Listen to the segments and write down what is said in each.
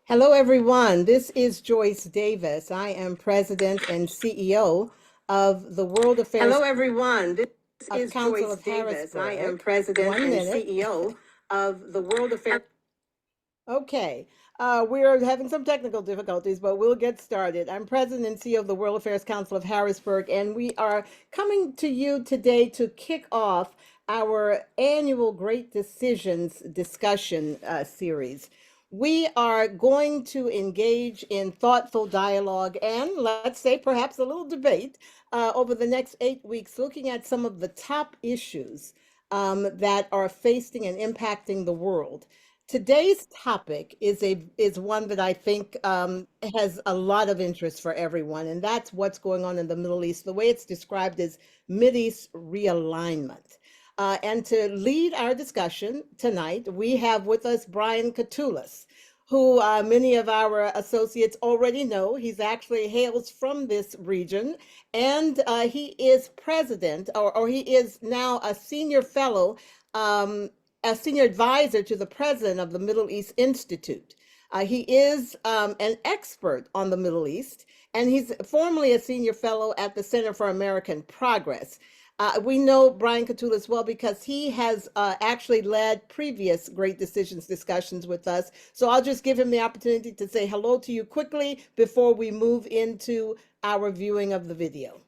Hello, everyone. This is Joyce Davis. I am President and CEO of the World Affairs Hello, everyone. This is Council Joyce of Davis. I am Harrisburg. President One and minute. CEO of the World Affairs. Okay. We are having some technical difficulties, but we'll get started. I'm President and CEO of the World Affairs Council of Harrisburg, and we are coming to you today to kick off our annual Great Decisions discussion series. We are going to engage in thoughtful dialogue and, let's say, perhaps a little debate over the next 8 weeks, looking at some of the top issues that are facing and impacting the world. Today's topic is one that I think has a lot of interest for everyone, and that's what's going on in the Middle East. The way it's described is Mideast realignment. And to lead our discussion tonight, we have with us Brian Katulis, who many of our associates already know. He's actually hails from this region, and he is president, or he is now a senior fellow. As senior advisor to the president of the Middle East Institute. He is an expert on the Middle East, and he's formerly a senior fellow at the Center for American Progress. We know Brian Katulis well because he has actually led previous Great Decisions discussions with us. So I'll just give him the opportunity to say hello to you quickly before we move into our viewing of the video.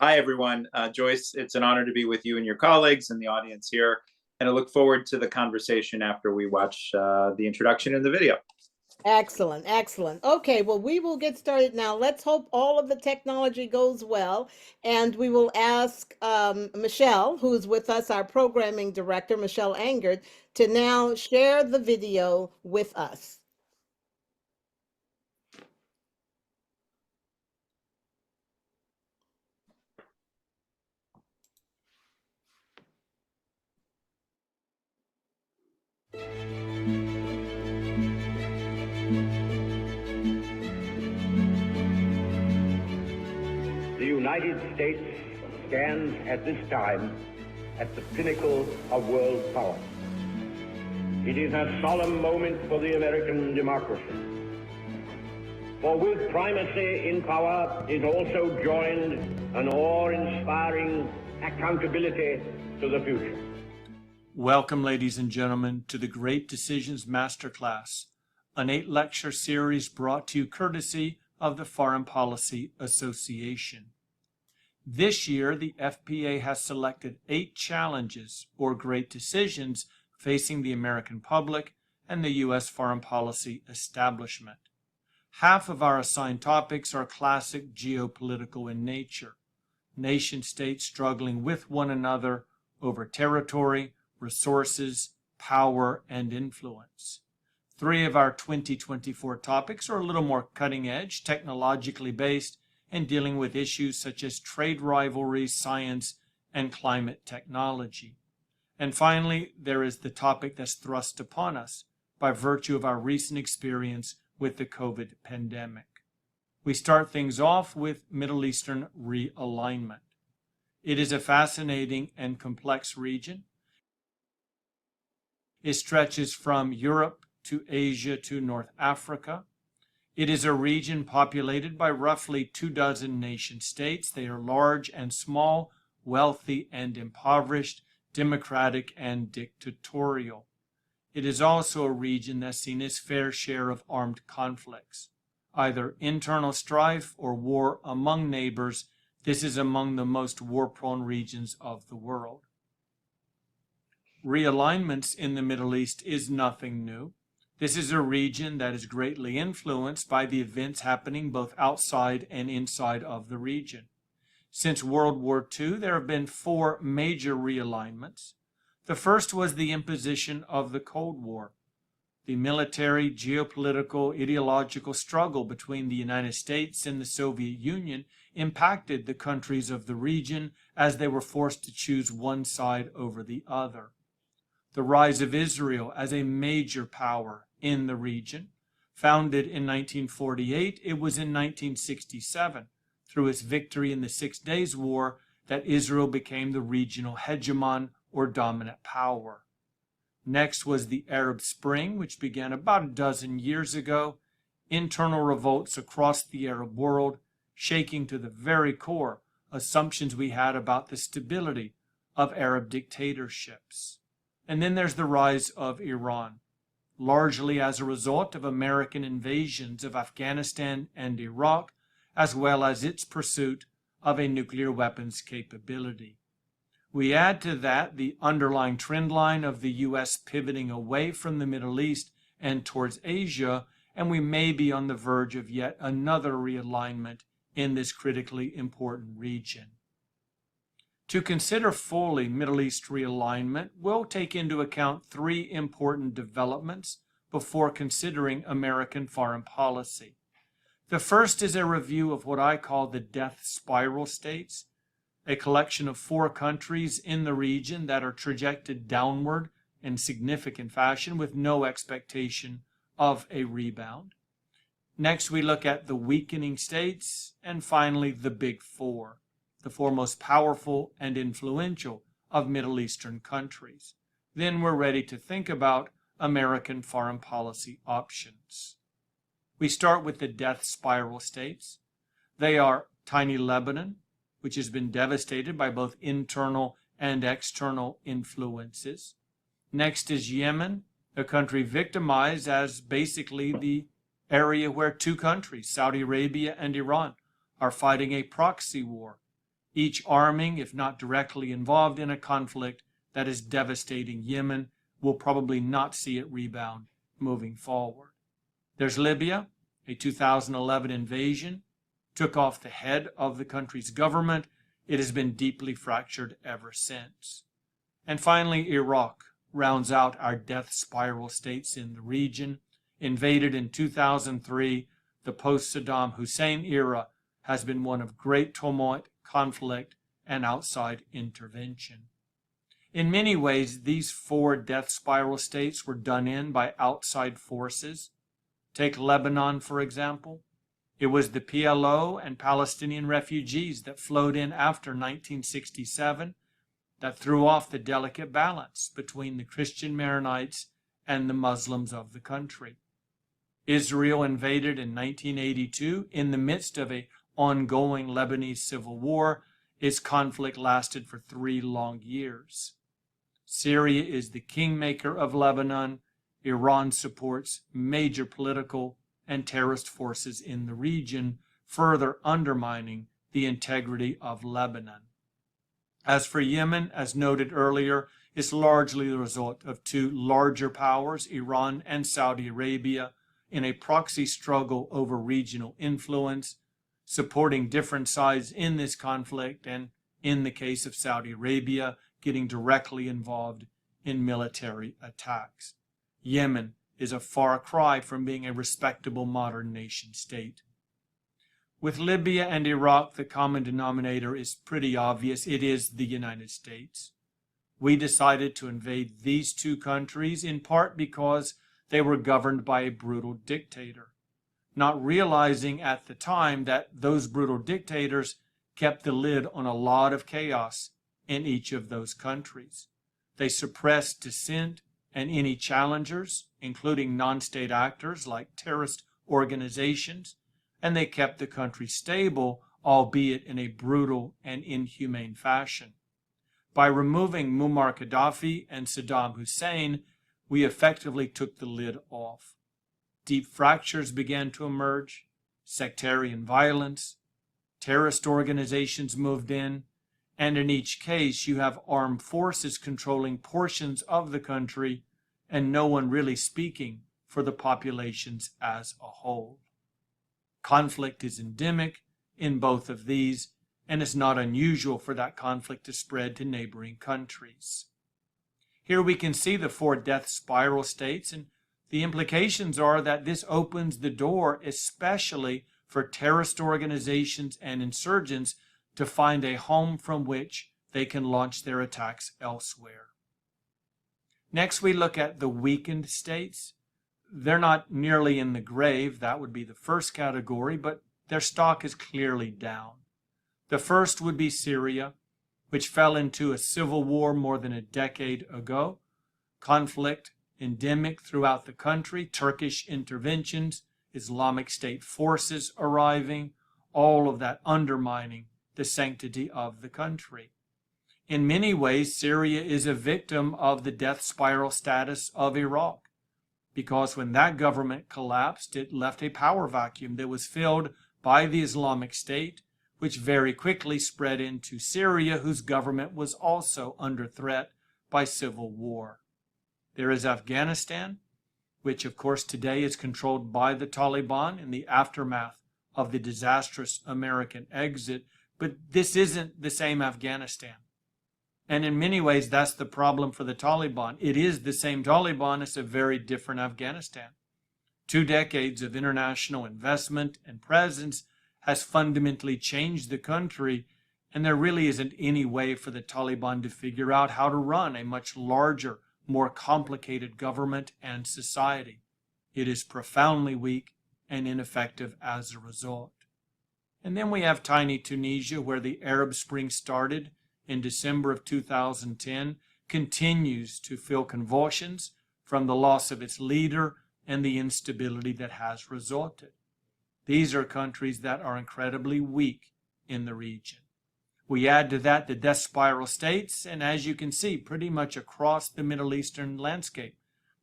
Hi, everyone. Joyce, it's an honor to be with you and your colleagues and the audience here. And I look forward to the conversation after we watch the introduction in the video. Excellent, excellent. Okay, well, we will get started now. Let's hope all of the technology goes well. And we will ask Michelle, who's with us, our programming director, Michelle Angerd, to now share the video with us. The United States stands at this time at the pinnacle of world power. It is a solemn moment for the American democracy. For with primacy in power is also joined an awe-inspiring accountability to the future. Welcome, ladies and gentlemen, to the Great Decisions Masterclass, an 8-lecture series brought to you courtesy of the Foreign Policy Association. This year, the FPA has selected 8 challenges or great decisions facing the American public and the U.S. foreign policy establishment. Half of our assigned topics are classic geopolitical in nature, nation-states struggling with one another over territory, resources, power, and influence. 3 of our 2024 topics are a little more cutting-edge, technologically based, and dealing with issues such as trade rivalries, science, and climate technology. And finally, there is the topic that's thrust upon us by virtue of our recent experience with the COVID pandemic. We start things off with Middle Eastern realignment. It is a fascinating and complex region. It stretches from Europe to Asia to North Africa. It is a region populated by roughly 24 nation states. They are large and small, wealthy and impoverished, democratic and dictatorial. It is also a region that's seen its fair share of armed conflicts, either internal strife or war among neighbors. This is among the most war-prone regions of the world. Realignments in the Middle East is nothing new. This is a region that is greatly influenced by the events happening both outside and inside of the region. Since World War II, there have been 4 major realignments. The first was the imposition of the Cold War. The military, geopolitical, ideological struggle between the United States and the Soviet Union impacted the countries of the region as they were forced to choose one side over the other. The rise of Israel as a major power in the region. Founded in 1948, it was in 1967, through its victory in the 6 Days War, that Israel became the regional hegemon or dominant power. Next was the Arab Spring, which began about a dozen years ago. Internal revolts across the Arab world, shaking to the very core assumptions we had about the stability of Arab dictatorships. And then there's the rise of Iran, largely as a result of American invasions of Afghanistan and Iraq, as well as its pursuit of a nuclear weapons capability. We add to that the underlying trend line of the U.S. pivoting away from the Middle East and towards Asia, and we may be on the verge of yet another realignment in this critically important region. To consider fully Middle East realignment, we'll take into account three important developments before considering American foreign policy. The first is a review of what I call the death spiral states, a collection of 4 countries in the region that are trajected downward in significant fashion with no expectation of a rebound. Next, we look at the weakening states, and finally, the Big Four, the 4 most powerful and influential of Middle Eastern countries. Then we're ready to think about American foreign policy options. We start with the death spiral states. They are tiny Lebanon, which has been devastated by both internal and external influences. Next is Yemen, a country victimized as basically the area where 2 countries, Saudi Arabia and Iran, are fighting a proxy war, each arming, if not directly involved in a conflict that is devastating Yemen. Will probably not see it rebound moving forward. There's Libya, a 2011 invasion, took off the head of the country's government. It has been deeply fractured ever since. And finally, Iraq rounds out our death spiral states in the region. Invaded in 2003, the post-Saddam Hussein era has been one of great tumult, conflict, and outside intervention. In many ways, these 4 death spiral states were done in by outside forces. Take Lebanon, for example. It was the PLO and Palestinian refugees that flowed in after 1967 that threw off the delicate balance between the Christian Maronites and the Muslims of the country. Israel invaded in 1982 in the midst of an ongoing Lebanese civil war. Its conflict lasted for 3 long years. Syria is the kingmaker of Lebanon. Iran supports major political and terrorist forces in the region, further undermining the integrity of Lebanon. As for Yemen, as noted earlier, it's largely the result of 2 larger powers, Iran and Saudi Arabia, in a proxy struggle over regional influence, supporting different sides in this conflict, and in the case of Saudi Arabia, getting directly involved in military attacks. Yemen is a far cry from being a respectable modern nation state. With Libya and Iraq, the common denominator is pretty obvious. It is the United States. We decided to invade these 2 countries in part because they were governed by a brutal dictator, not realizing at the time that those brutal dictators kept the lid on a lot of chaos in each of those countries. They suppressed dissent and any challengers, including non-state actors like terrorist organizations, and they kept the country stable, albeit in a brutal and inhumane fashion. By removing Muammar Gaddafi and Saddam Hussein, we effectively took the lid off. Deep fractures began to emerge, sectarian violence, terrorist organizations moved in, and in each case you have armed forces controlling portions of the country and no one really speaking for the populations as a whole. Conflict is endemic in both of these, and it's not unusual for that conflict to spread to neighboring countries. Here we can see the 4 death spiral states, and the implications are that this opens the door especially for terrorist organizations and insurgents to find a home from which they can launch their attacks elsewhere. Next, we look at the weakened states. They're not nearly in the grave, that would be the first category, but their stock is clearly down. The first would be Syria, which fell into a civil war more than a decade ago. conflict endemic throughout the country, Turkish interventions, Islamic State forces arriving, all of that undermining the sanctity of the country. In many ways, Syria is a victim of the death spiral status of Iraq, because when that government collapsed, it left a power vacuum that was filled by the Islamic State, which very quickly spread into Syria, whose government was also under threat by civil war. There is Afghanistan, which of course today is controlled by the Taliban in the aftermath of the disastrous American exit, but this isn't the same Afghanistan. And in many ways, that's the problem for the Taliban. It is the same Taliban, it's a very different Afghanistan. 2 decades of international investment and presence has fundamentally changed the country, and there really isn't any way for the Taliban to figure out how to run a much larger, more complicated government and society. It is profoundly weak and ineffective as a result. And then we have tiny Tunisia, where the Arab Spring started in December of 2010, continues to feel convulsions from the loss of its leader and the instability that has resulted. These are countries that are incredibly weak in the region. We add to that the death spiral states, and as you can see, pretty much across the Middle Eastern landscape,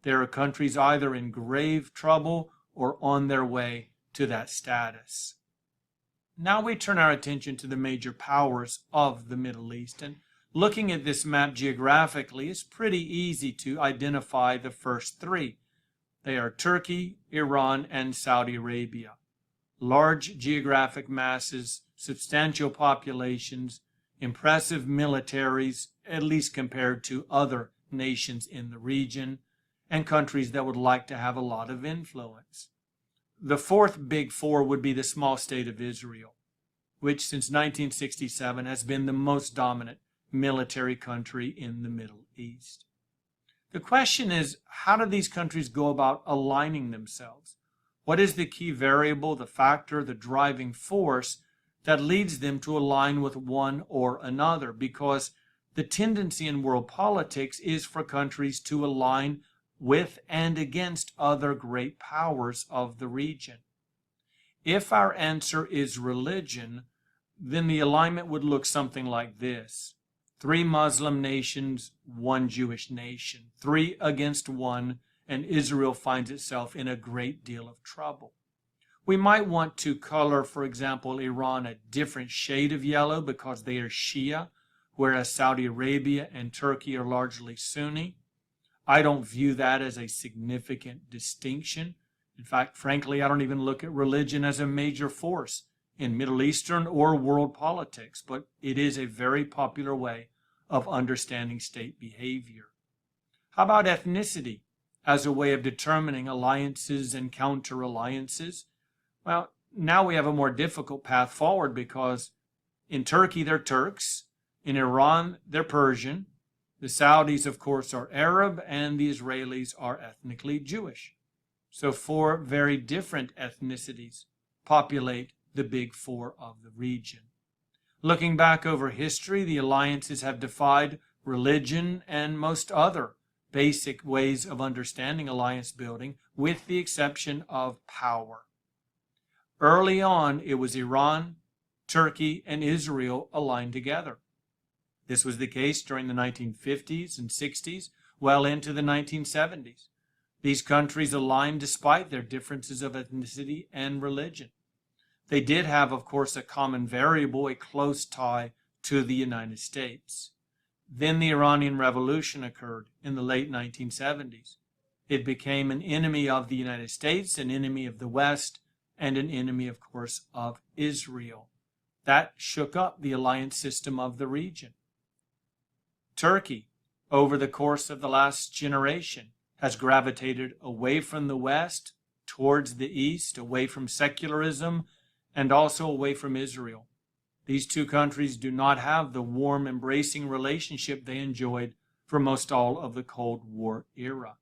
there are countries either in grave trouble or on their way to that status. Now we turn our attention to the major powers of the Middle East, and looking at this map geographically, it's pretty easy to identify the first 3. They are Turkey, Iran, and Saudi Arabia. Large geographic masses, substantial populations, impressive militaries, at least compared to other nations in the region, and countries that would like to have a lot of influence. The fourth big 4 would be the small state of Israel, which since 1967 has been the most dominant military country in the Middle East. The question is, how do these countries go about aligning themselves? What is the key variable, the factor, the driving force that leads them to align with one or another? Because the tendency in world politics is for countries to align with and against other great powers of the region. If our answer is religion, then the alignment would look something like this. 3 Muslim nations, 1 Jewish nation, 3 against 1, and Israel finds itself in a great deal of trouble. We might want to color, for example, Iran a different shade of yellow because they are Shia, whereas Saudi Arabia and Turkey are largely Sunni. I don't view that as a significant distinction. In fact, frankly, I don't even look at religion as a major force in Middle Eastern or world politics, but it is a very popular way of understanding state behavior. How about ethnicity as a way of determining alliances and counter-alliances? Well, now we have a more difficult path forward because in Turkey they're Turks, in Iran they're Persian, the Saudis, of course, are Arab, and the Israelis are ethnically Jewish. So 4 very different ethnicities populate the big 4 of the region. Looking back over history, the alliances have defied religion and most other basic ways of understanding alliance building, with the exception of power. Early on, it was Iran, Turkey, and Israel aligned together. This was the case during the 1950s and 60s, well into the 1970s. These countries aligned despite their differences of ethnicity and religion. They did have, of course, a common variable, a close tie to the United States. Then the Iranian Revolution occurred in the late 1970s. It became an enemy of the United States, an enemy of the West, and an enemy, of course, of Israel. That shook up the alliance system of the region. Turkey, over the course of the last generation, has gravitated away from the West, towards the East, away from secularism, and also away from Israel. These 2 countries do not have the warm, embracing relationship they enjoyed for most all of the Cold War era.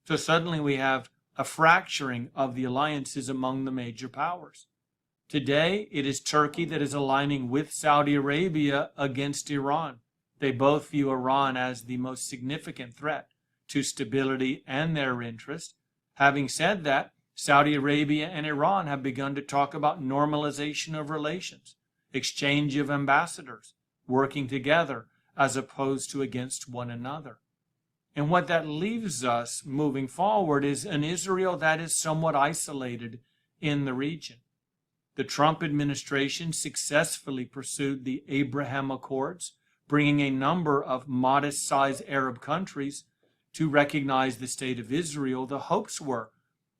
So suddenly we have a fracturing of the alliances among the major powers. Today, it is Turkey that is aligning with Saudi Arabia against Iran. They both view Iran as the most significant threat to stability and their interest. Having said that, Saudi Arabia and Iran have begun to talk about normalization of relations, exchange of ambassadors, working together as opposed to against one another. And what that leaves us moving forward is an Israel that is somewhat isolated in the region. The Trump administration successfully pursued the Abraham Accords, bringing a number of modest-sized Arab countries to recognize the state of Israel. The hopes were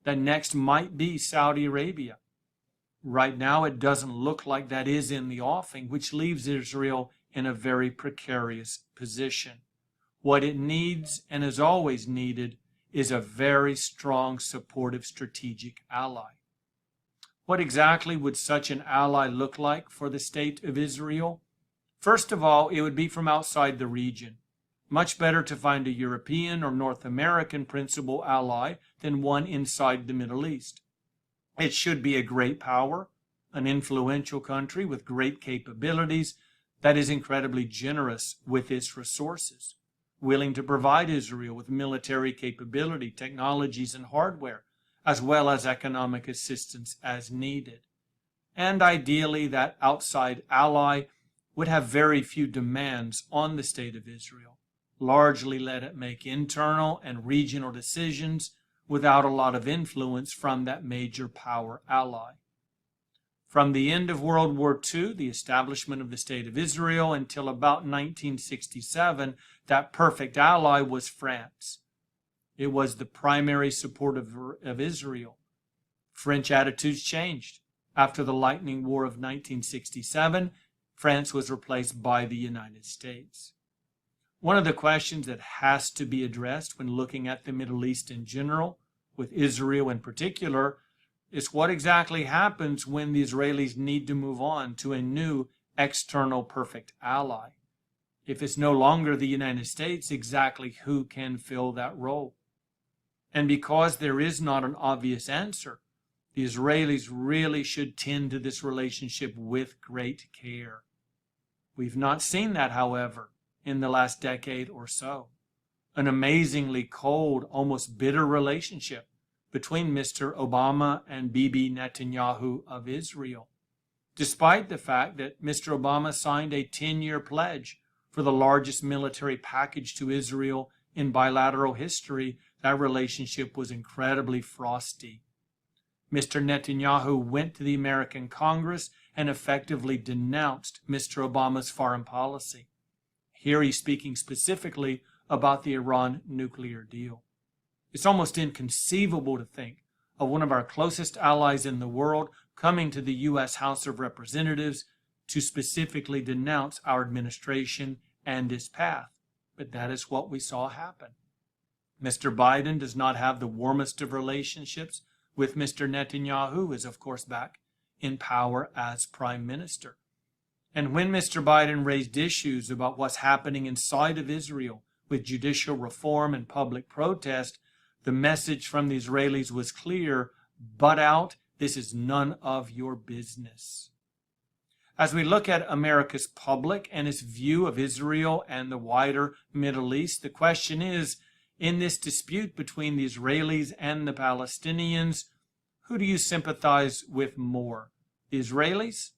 that next might be Saudi Arabia. Right now, it doesn't look like that is in the offing, which leaves Israel in a very precarious position. What it needs, and has always needed, is a very strong, supportive, strategic ally. What exactly would such an ally look like for the state of Israel? First of all, it would be from outside the region. Much better to find a European or North American principal ally than one inside the Middle East. It should be a great power, an influential country with great capabilities that is incredibly generous with its resources, willing to provide Israel with military capability, technologies, and hardware, as well as economic assistance as needed. And ideally, that outside ally would have very few demands on the state of Israel, largely let it make internal and regional decisions without a lot of influence from that major power ally. From the end of World War II, the establishment of the State of Israel, until about 1967, that perfect ally was France. It was the primary supporter of Israel. French attitudes changed. After the Lightning War of 1967, France was replaced by the United States. One of the questions that has to be addressed when looking at the Middle East in general, with Israel in particular, is what exactly happens when the Israelis need to move on to a new external perfect ally. If it's no longer the United States, exactly who can fill that role? And because there is not an obvious answer, the Israelis really should tend to this relationship with great care. We've not seen that, however, in the last decade or so. An amazingly cold, almost bitter relationship between Mr. Obama and Bibi Netanyahu of Israel, despite the fact that Mr. Obama signed a 10-year pledge for the largest military package to Israel in bilateral history. That relationship was incredibly frosty. Mr. Netanyahu went to the American Congress and effectively denounced Mr. Obama's foreign policy. Here he's speaking specifically about the Iran nuclear deal. It's almost inconceivable to think of one of our closest allies in the world coming to the U.S. House of Representatives to specifically denounce our administration and its path. But that is what we saw happen. Mr. Biden does not have the warmest of relationships with Mr. Netanyahu, who is, of course, back in power as Prime Minister. And when Mr. Biden raised issues about what's happening inside of Israel with judicial reform and public protest, the message from the Israelis was clear: butt out, this is none of your business. As we look at America's public and its view of Israel and the wider Middle East, the question is, in this dispute between the Israelis and the Palestinians, who do you sympathize with more? The Israelis?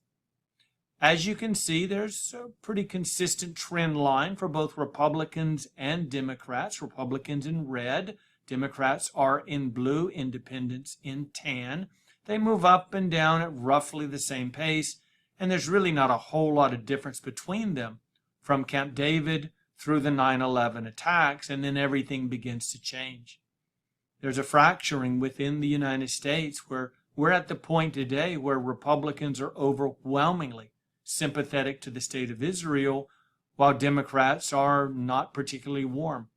As you can see, there's a pretty consistent trend line for both Republicans and Democrats. Republicans in red, Democrats are in blue, independents in tan. They move up and down at roughly the same pace, and there's really not a whole lot of difference between them from Camp David through the 9/11 attacks, and then everything begins to change. There's a fracturing within the United States where we're at the point today where Republicans are overwhelmingly sympathetic to the state of Israel, while Democrats are not particularly warm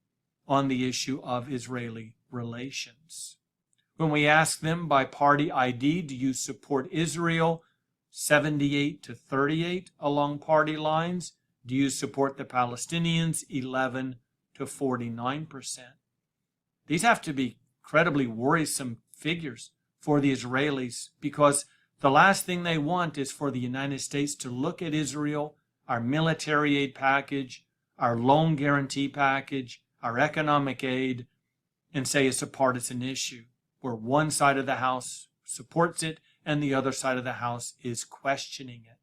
on the issue of Israeli relations. When we ask them by party ID, do you support Israel? 78 to 38 along party lines. Do you support the Palestinians? 11 to 49%. These have to be incredibly worrisome figures for the Israelis, because the last thing they want is for the United States to look at Israel, our military aid package, our loan guarantee package, our economic aid, and say it's a partisan issue where one side of the House supports it and the other side of the House is questioning it.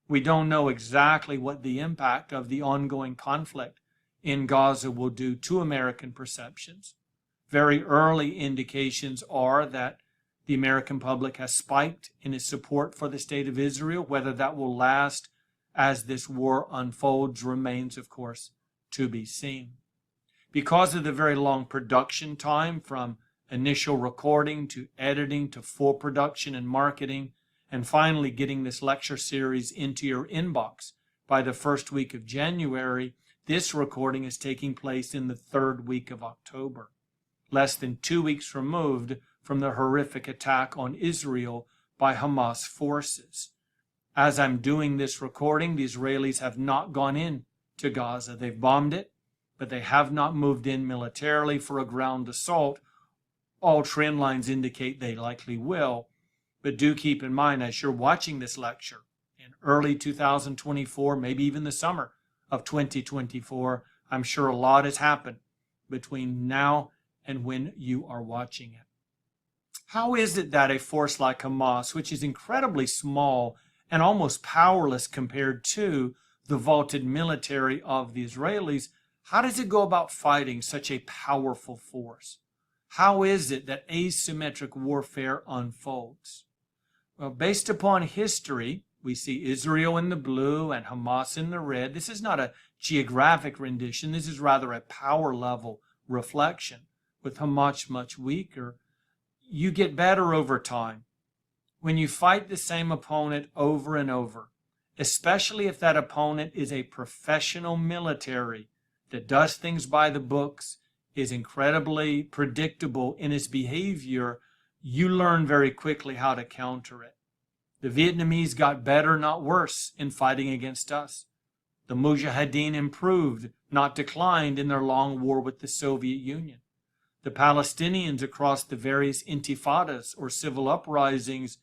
We don't know exactly what the impact of the ongoing conflict in Gaza will do to American perceptions. Very early indications are that the American public has spiked in its support for the state of Israel. Whether that will last as this war unfolds remains, of course, to be seen. Because of the very long production time from initial recording to editing to full production and marketing, and finally getting this lecture series into your inbox by the first week of January, this recording is taking place in the third week of October, less than 2 weeks removed from the horrific attack on Israel by Hamas forces. As I'm doing this recording, the Israelis have not gone in to Gaza. They've bombed it, but they have not moved in militarily for a ground assault. All trend lines indicate they likely will. But do keep in mind, as you're watching this lecture in early 2024, maybe even the summer of 2024, I'm sure a lot has happened between now and when you are watching it. How is it that a force like Hamas, which is incredibly small and almost powerless compared to the vaunted military of the Israelis, how does it go about fighting such a powerful force? How is it that asymmetric warfare unfolds? Well, based upon history, we see Israel in the blue and Hamas in the red. This is not a geographic rendition. This is rather a power level reflection. With Hamas much weaker, you get better over time. When you fight the same opponent over and over, especially if that opponent is a professional military that does things by the books, is incredibly predictable in its behavior, you learn very quickly how to counter it. The Vietnamese got better, not worse, in fighting against us. The Mujahideen improved, not declined, in their long war with the Soviet Union. The Palestinians across the various intifadas or civil uprisings,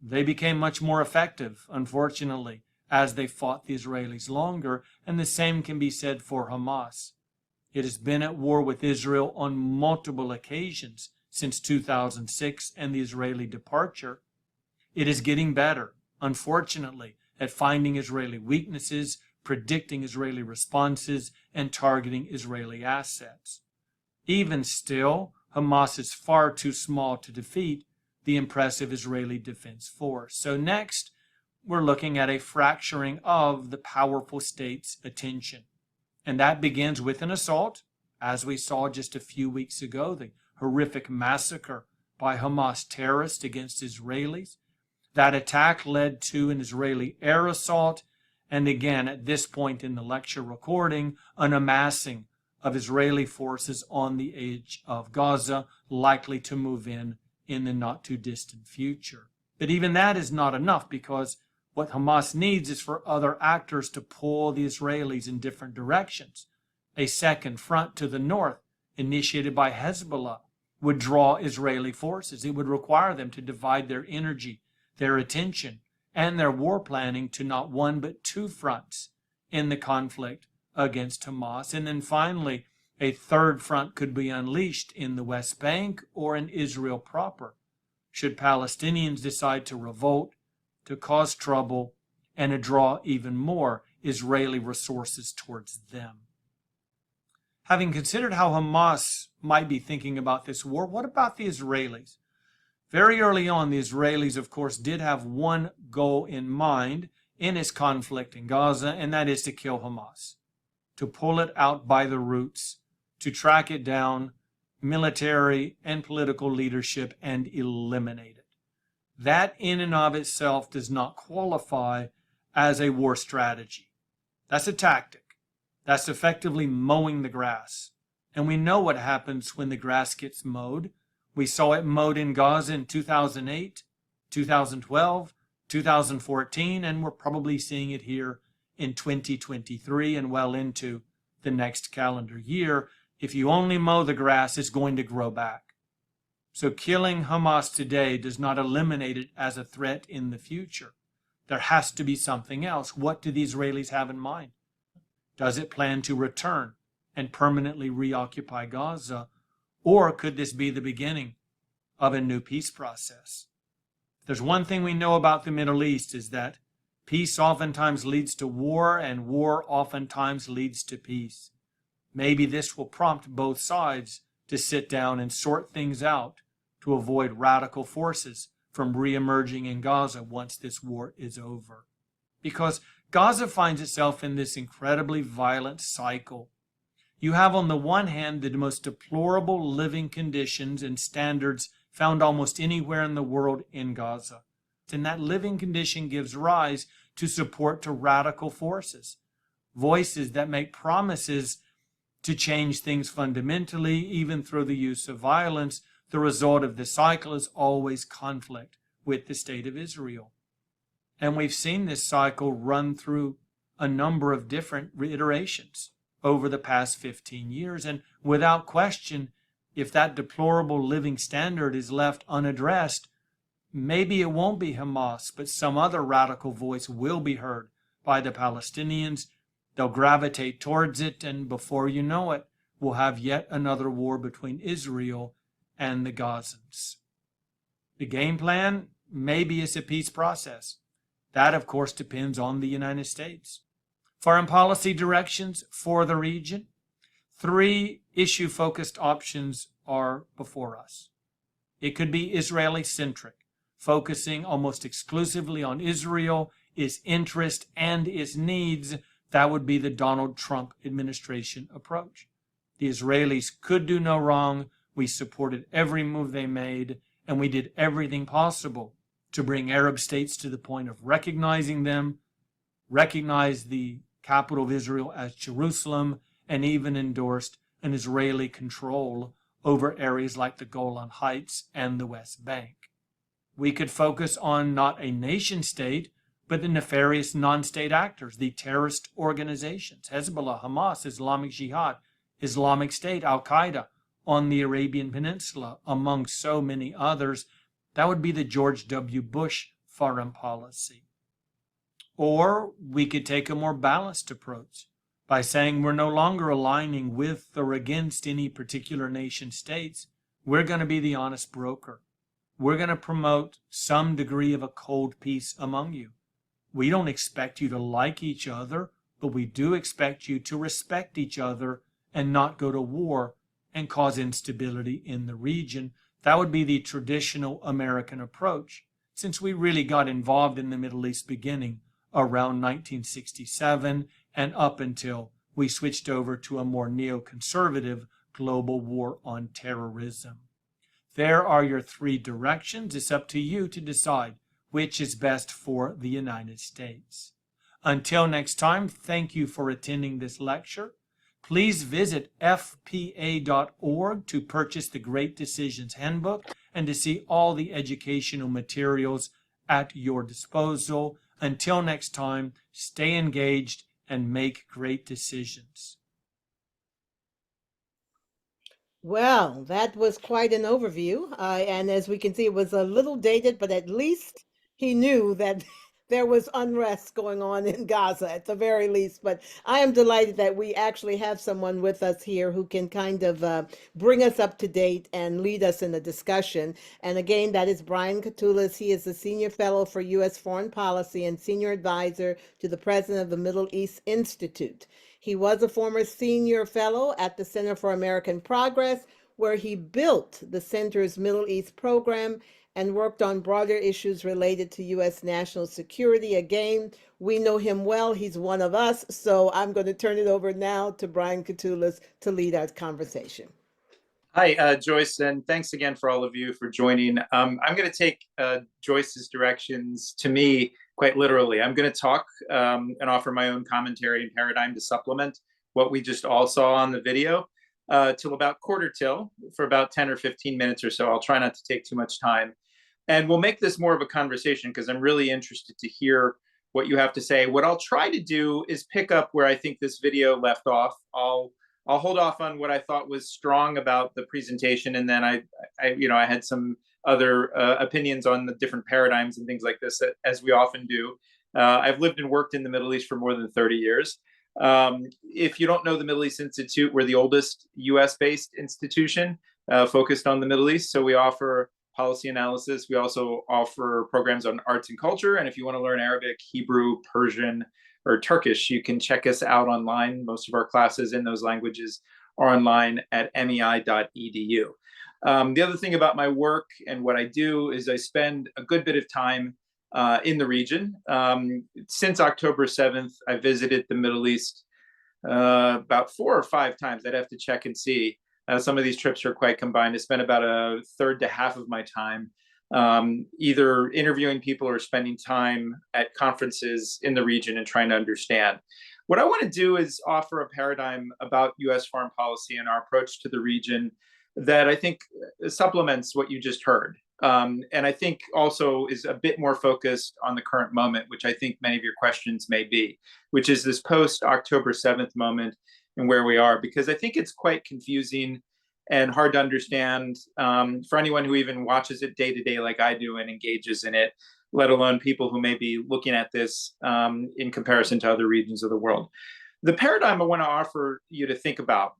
they became much more effective, unfortunately, as they fought the Israelis longer, and the same can be said for Hamas. It has been at war with Israel on multiple occasions since 2006 and the Israeli departure. It is getting better, unfortunately, at finding Israeli weaknesses, predicting Israeli responses, and targeting Israeli assets. Even still, Hamas is far too small to defeat the impressive Israeli Defense Force. So next, we're looking at a fracturing of the powerful state's attention. And that begins with an assault, as we saw just a few weeks ago, the horrific massacre by Hamas terrorists against Israelis. That attack led to an Israeli air assault, and again, at this point in the lecture recording, an amassing of Israeli forces on the edge of Gaza, likely to move in the not-too-distant future. But even that is not enough, because what Hamas needs is for other actors to pull the Israelis in different directions. A second front to the north, initiated by Hezbollah, would draw Israeli forces. It would require them to divide their energy, their attention, and their war planning to not one but two fronts in the conflict against Hamas. And then finally, a third front could be unleashed in the West Bank or in Israel proper, should Palestinians decide to revolt, to cause trouble, and to draw even more Israeli resources towards them. Having considered how Hamas might be thinking about this war, what about the Israelis? Very early on, the Israelis, of course, did have one goal in mind in its conflict in Gaza, and that is to kill Hamas, to pull it out by the roots, to track it down, military and political leadership, and eliminate it. That in and of itself does not qualify as a war strategy. That's a tactic. That's effectively mowing the grass. And we know what happens when the grass gets mowed. We saw it mowed in Gaza in 2008, 2012, 2014, and we're probably seeing it here in 2023 and well into the next calendar year. If you only mow the grass, it's going to grow back. So killing Hamas today does not eliminate it as a threat in the future. There has to be something else. What do the Israelis have in mind? Does it plan to return and permanently reoccupy Gaza? Or could this be the beginning of a new peace process? If there's one thing we know about the Middle East is that peace oftentimes leads to war, and war oftentimes leads to peace. Maybe this will prompt both sides to sit down and sort things out to avoid radical forces from re-emerging in Gaza once this war is over. Because Gaza finds itself in this incredibly violent cycle. You have on the one hand the most deplorable living conditions and standards found almost anywhere in the world in Gaza. And that living condition gives rise to support to radical forces, voices that make promises to change things fundamentally, even through the use of violence. The result of the cycle is always conflict with the state of Israel. And we've seen this cycle run through a number of different iterations over the past 15 years. And without question, if that deplorable living standard is left unaddressed, maybe it won't be Hamas, but some other radical voice will be heard by the Palestinians. They'll gravitate towards it, and before you know it, we'll have yet another war between Israel and the Gazans. The game plan maybe is a peace process. That, of course, depends on the United States. Foreign policy directions for the region. 3 issue-focused options are before us. It could be Israeli-centric, focusing almost exclusively on Israel, its interest, and its needs. That would be the Donald Trump administration approach. The Israelis could do no wrong. We supported every move they made, and we did everything possible to bring Arab states to the point of recognizing them, recognize the capital of Israel as Jerusalem, and even endorsed an Israeli control over areas like the Golan Heights and the West Bank. We could focus on not a nation state, but the nefarious non-state actors, the terrorist organizations, Hezbollah, Hamas, Islamic Jihad, Islamic State, Al-Qaeda on the Arabian Peninsula, among so many others. That would be the George W. Bush foreign policy. Or we could take a more balanced approach by saying we're no longer aligning with or against any particular nation states. We're going to be the honest broker. We're going to promote some degree of a cold peace among you. We don't expect you to like each other, but we do expect you to respect each other and not go to war and cause instability in the region. That would be the traditional American approach, since we really got involved in the Middle East beginning around 1967 and up until we switched over to a more neoconservative global war on terrorism. There are your 3 directions. It's up to you to decide which is best for the United States. Until next time, thank you for attending this lecture. Please visit fpa.org to purchase the Great Decisions Handbook and to see all the educational materials at your disposal. Until next time, stay engaged and make great decisions. Well, that was quite an overview. And as we can see, it was a little dated, but at least he knew that there was unrest going on in Gaza at the very least. But I am delighted that we actually have someone with us here who can kind of bring us up to date and lead us in the discussion. And again, that is Brian Katulis. He is the Senior Fellow for U.S. Foreign Policy and Senior Advisor to the President of the Middle East Institute. He was a former Senior Fellow at the Center for American Progress, where he built the center's Middle East program and worked on broader issues related to U.S. national security. Again, we know him well. He's one of us. So I'm going to turn it over now to Brian Katulis to lead our conversation. Hi, Joyce, and thanks again for all of you for joining. I'm going to take Joyce's directions to me quite literally. I'm going to talk and offer my own commentary and paradigm to supplement what we just all saw on the video till about quarter till for about 10 or 15 minutes or so. I'll try not to take too much time. And we'll make this more of a conversation because I'm really interested to hear what you have to say. What I'll try to do is pick up where I think this video left off. I'll hold off on what I thought was strong about the presentation, and then I had some other opinions on the different paradigms and things like this, as we often do. I've lived and worked in the Middle East for more than 30 years. If you don't know the Middle East Institute, we're the oldest US-based institution focused on the Middle East. So we offer policy analysis. We also offer programs on arts and culture. And if you want to learn Arabic, Hebrew, Persian, or Turkish, you can check us out online. Most of our classes in those languages are online at mei.edu. The other thing about my work and what I do is I spend a good bit of time in the region. Since October 7th, I visited the Middle East about 4 or 5 times. I'd have to check and see. Some of these trips are quite combined. I spent about a third to half of my time either interviewing people or spending time at conferences in the region and trying to understand. What I want to do is offer a paradigm about US foreign policy and our approach to the region that I think supplements what you just heard. And I think also is a bit more focused on the current moment, which I think many of your questions may be, which is this post-October 7th moment and where we are, because I think it's quite confusing and hard to understand for anyone who even watches it day to day like I do and engages in it, let alone people who may be looking at this in comparison to other regions of the world. The paradigm I want to offer you to think about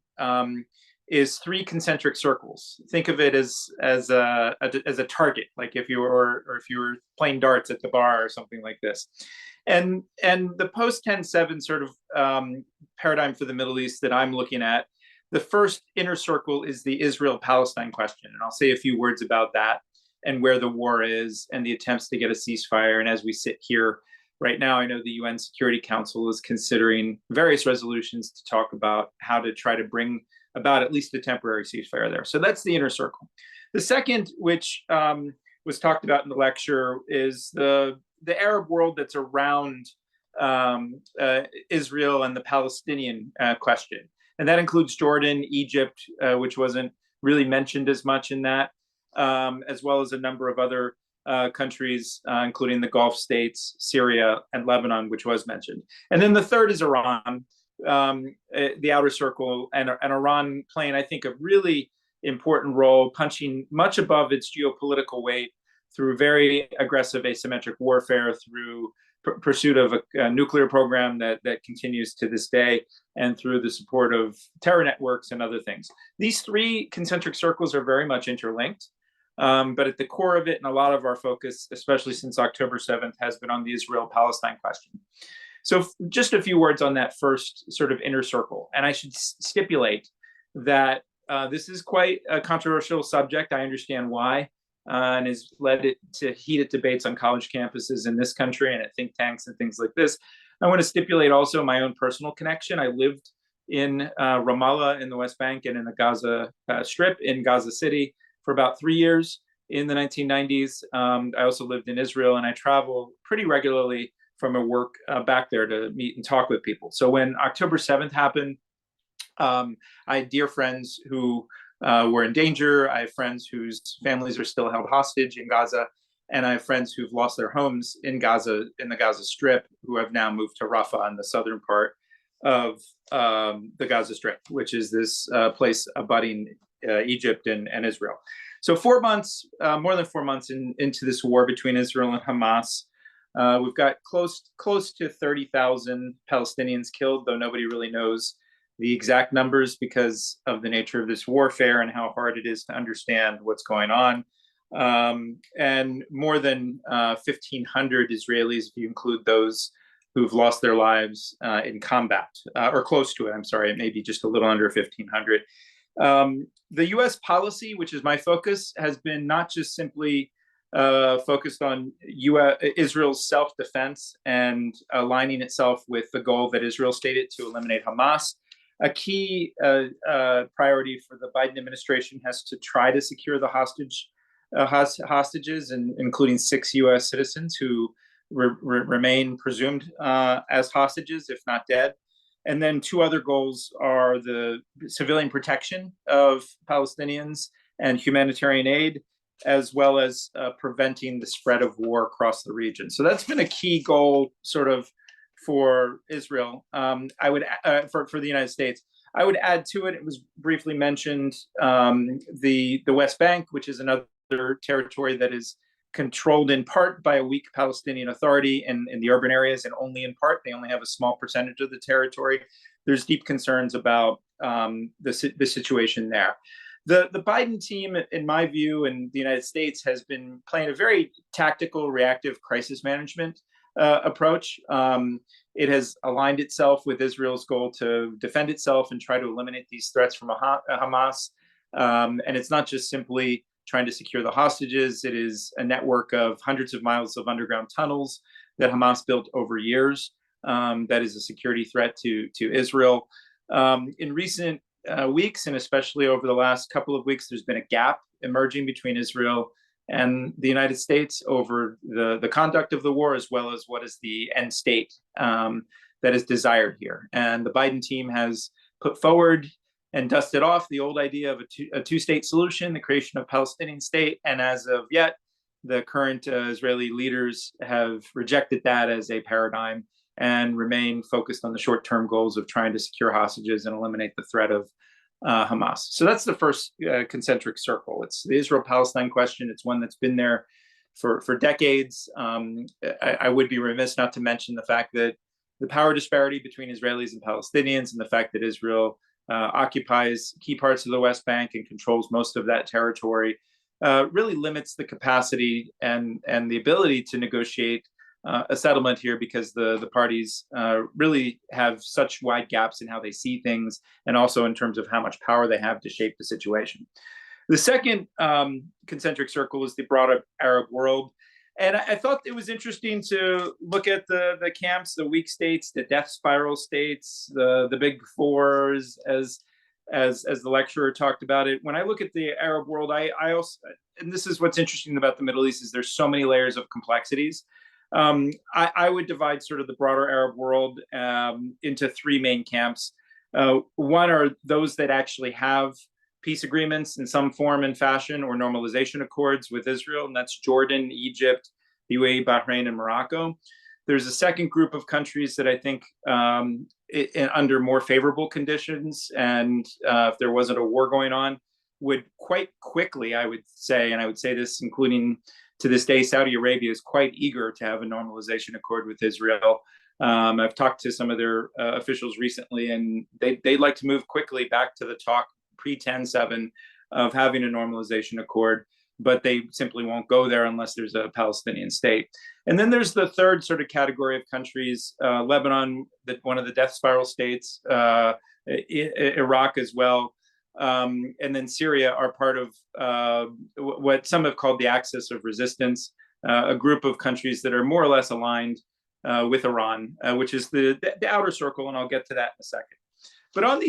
is 3 concentric circles. Think of it as a target, like if you were playing darts at the bar or something like this. And the post 10/7 sort of paradigm for the Middle East that I'm looking at, the first inner circle is the Israel-Palestine question, and I'll say a few words about that and where the war is and the attempts to get a ceasefire. And as we sit here right now, I know the UN Security Council is considering various resolutions to talk about how to try to bring about at least a temporary ceasefire there. So that's the inner circle. The second, which was talked about in the lecture, is the Arab world that's around Israel and the Palestinian question. And that includes Jordan, Egypt, which wasn't really mentioned as much in that, as well as a number of other countries, including the Gulf states, Syria, and Lebanon, which was mentioned. And then the third is Iran, the outer circle, and Iran playing, I think, a really important role, punching much above its geopolitical weight through very aggressive asymmetric warfare, through pursuit of a nuclear program that continues to this day, and through the support of terror networks and other things. These 3 concentric circles are very much interlinked, but at the core of it, and a lot of our focus, especially since October 7th, has been on the Israel-Palestine question. So just a few words on that first sort of inner circle. And I should stipulate that this is quite a controversial subject. I understand why, and has led it to heated debates on college campuses in this country and at think tanks and things like this. I want to stipulate also my own personal connection. I lived in Ramallah in the West Bank and in the Gaza Strip in Gaza City for about 3 years in the 1990s. I also lived in Israel, and I travel pretty regularly from a work back there to meet and talk with people. So when October 7th happened, I had dear friends who were in danger. I have friends whose families are still held hostage in Gaza. And I have friends who've lost their homes in Gaza, in the Gaza Strip, who have now moved to Rafah in the southern part of the Gaza Strip, which is this place abutting Egypt and Israel. So 4 months, more than 4 months into this war between Israel and Hamas, we've got close to 30,000 Palestinians killed, though nobody really knows the exact numbers because of the nature of this warfare and how hard it is to understand what's going on. And more than 1,500 Israelis, if you include those who've lost their lives in combat, or close to it, I'm sorry, it may be just a little under 1,500. The US policy, which is my focus, has been not just simply focused on Israel's self-defense and aligning itself with the goal that Israel stated to eliminate Hamas. A key priority for the Biden administration has to try to secure the hostages, and including 6 US citizens who remain presumed as hostages, if not dead. And then 2 other goals are the civilian protection of Palestinians and humanitarian aid, as well as preventing the spread of war across the region. So that's been a key goal sort of for Israel. I would for the United States. I would add to it, it was briefly mentioned, the West Bank, which is another territory that is controlled in part by a weak Palestinian Authority in the urban areas, and only in part. They only have a small percentage of the territory. There's deep concerns about the situation there. The Biden team, in my view, in the United States, has been playing a very tactical, reactive crisis management approach. It has aligned itself with Israel's goal to defend itself and try to eliminate these threats from Hamas. And it's not just simply trying to secure the hostages. It is a network of hundreds of miles of underground tunnels that Hamas built over years. That is a security threat to Israel. In recent weeks, and especially over the last couple of weeks, there's been a gap emerging between Israel and the United States over the conduct of the war, as well as what is the end state that is desired here. And the Biden team has put forward and dusted off the old idea of a two-state solution, the creation of a Palestinian state. And as of yet, the current Israeli leaders have rejected that as a paradigm and remain focused on the short-term goals of trying to secure hostages and eliminate the threat of Hamas. So that's the first concentric circle. It's the Israel-Palestine question. It's one that's been there for decades. I would be remiss not to mention the fact that the power disparity between Israelis and Palestinians, and the fact that Israel occupies key parts of the West Bank and controls most of that territory, really limits the capacity and the ability to negotiate a settlement here, because the parties really have such wide gaps in how they see things, and also in terms of how much power they have to shape the situation. The second concentric circle is the broader Arab world. And I thought it was interesting to look at the camps, the weak states, the death spiral states, the big fours, as the lecturer talked about it. When I look at the Arab world, I also, and this is what's interesting about the Middle East, is there's so many layers of complexities. I would divide sort of the broader Arab world into three main camps. One are those that actually have peace agreements in some form and fashion, or normalization accords with Israel, and that's Jordan, Egypt, the UAE, Bahrain, and Morocco. There's a second group of countries that I think under more favorable conditions, and if there wasn't a war going on, would quite quickly, I would say, and I would say this including to this day, Saudi Arabia is quite eager to have a normalization accord with Israel. I've talked to some of their officials recently, and they'd like to move quickly back to the talk pre-10-7 of having a normalization accord, but they simply won't go there unless there's a Palestinian state. And then there's the third sort of category of countries, Lebanon, one of the death spiral states, Iraq as well, and then Syria are part of what some have called the axis of resistance, a group of countries that are more or less aligned with Iran, which is the outer circle, and I'll get to that in a second. But on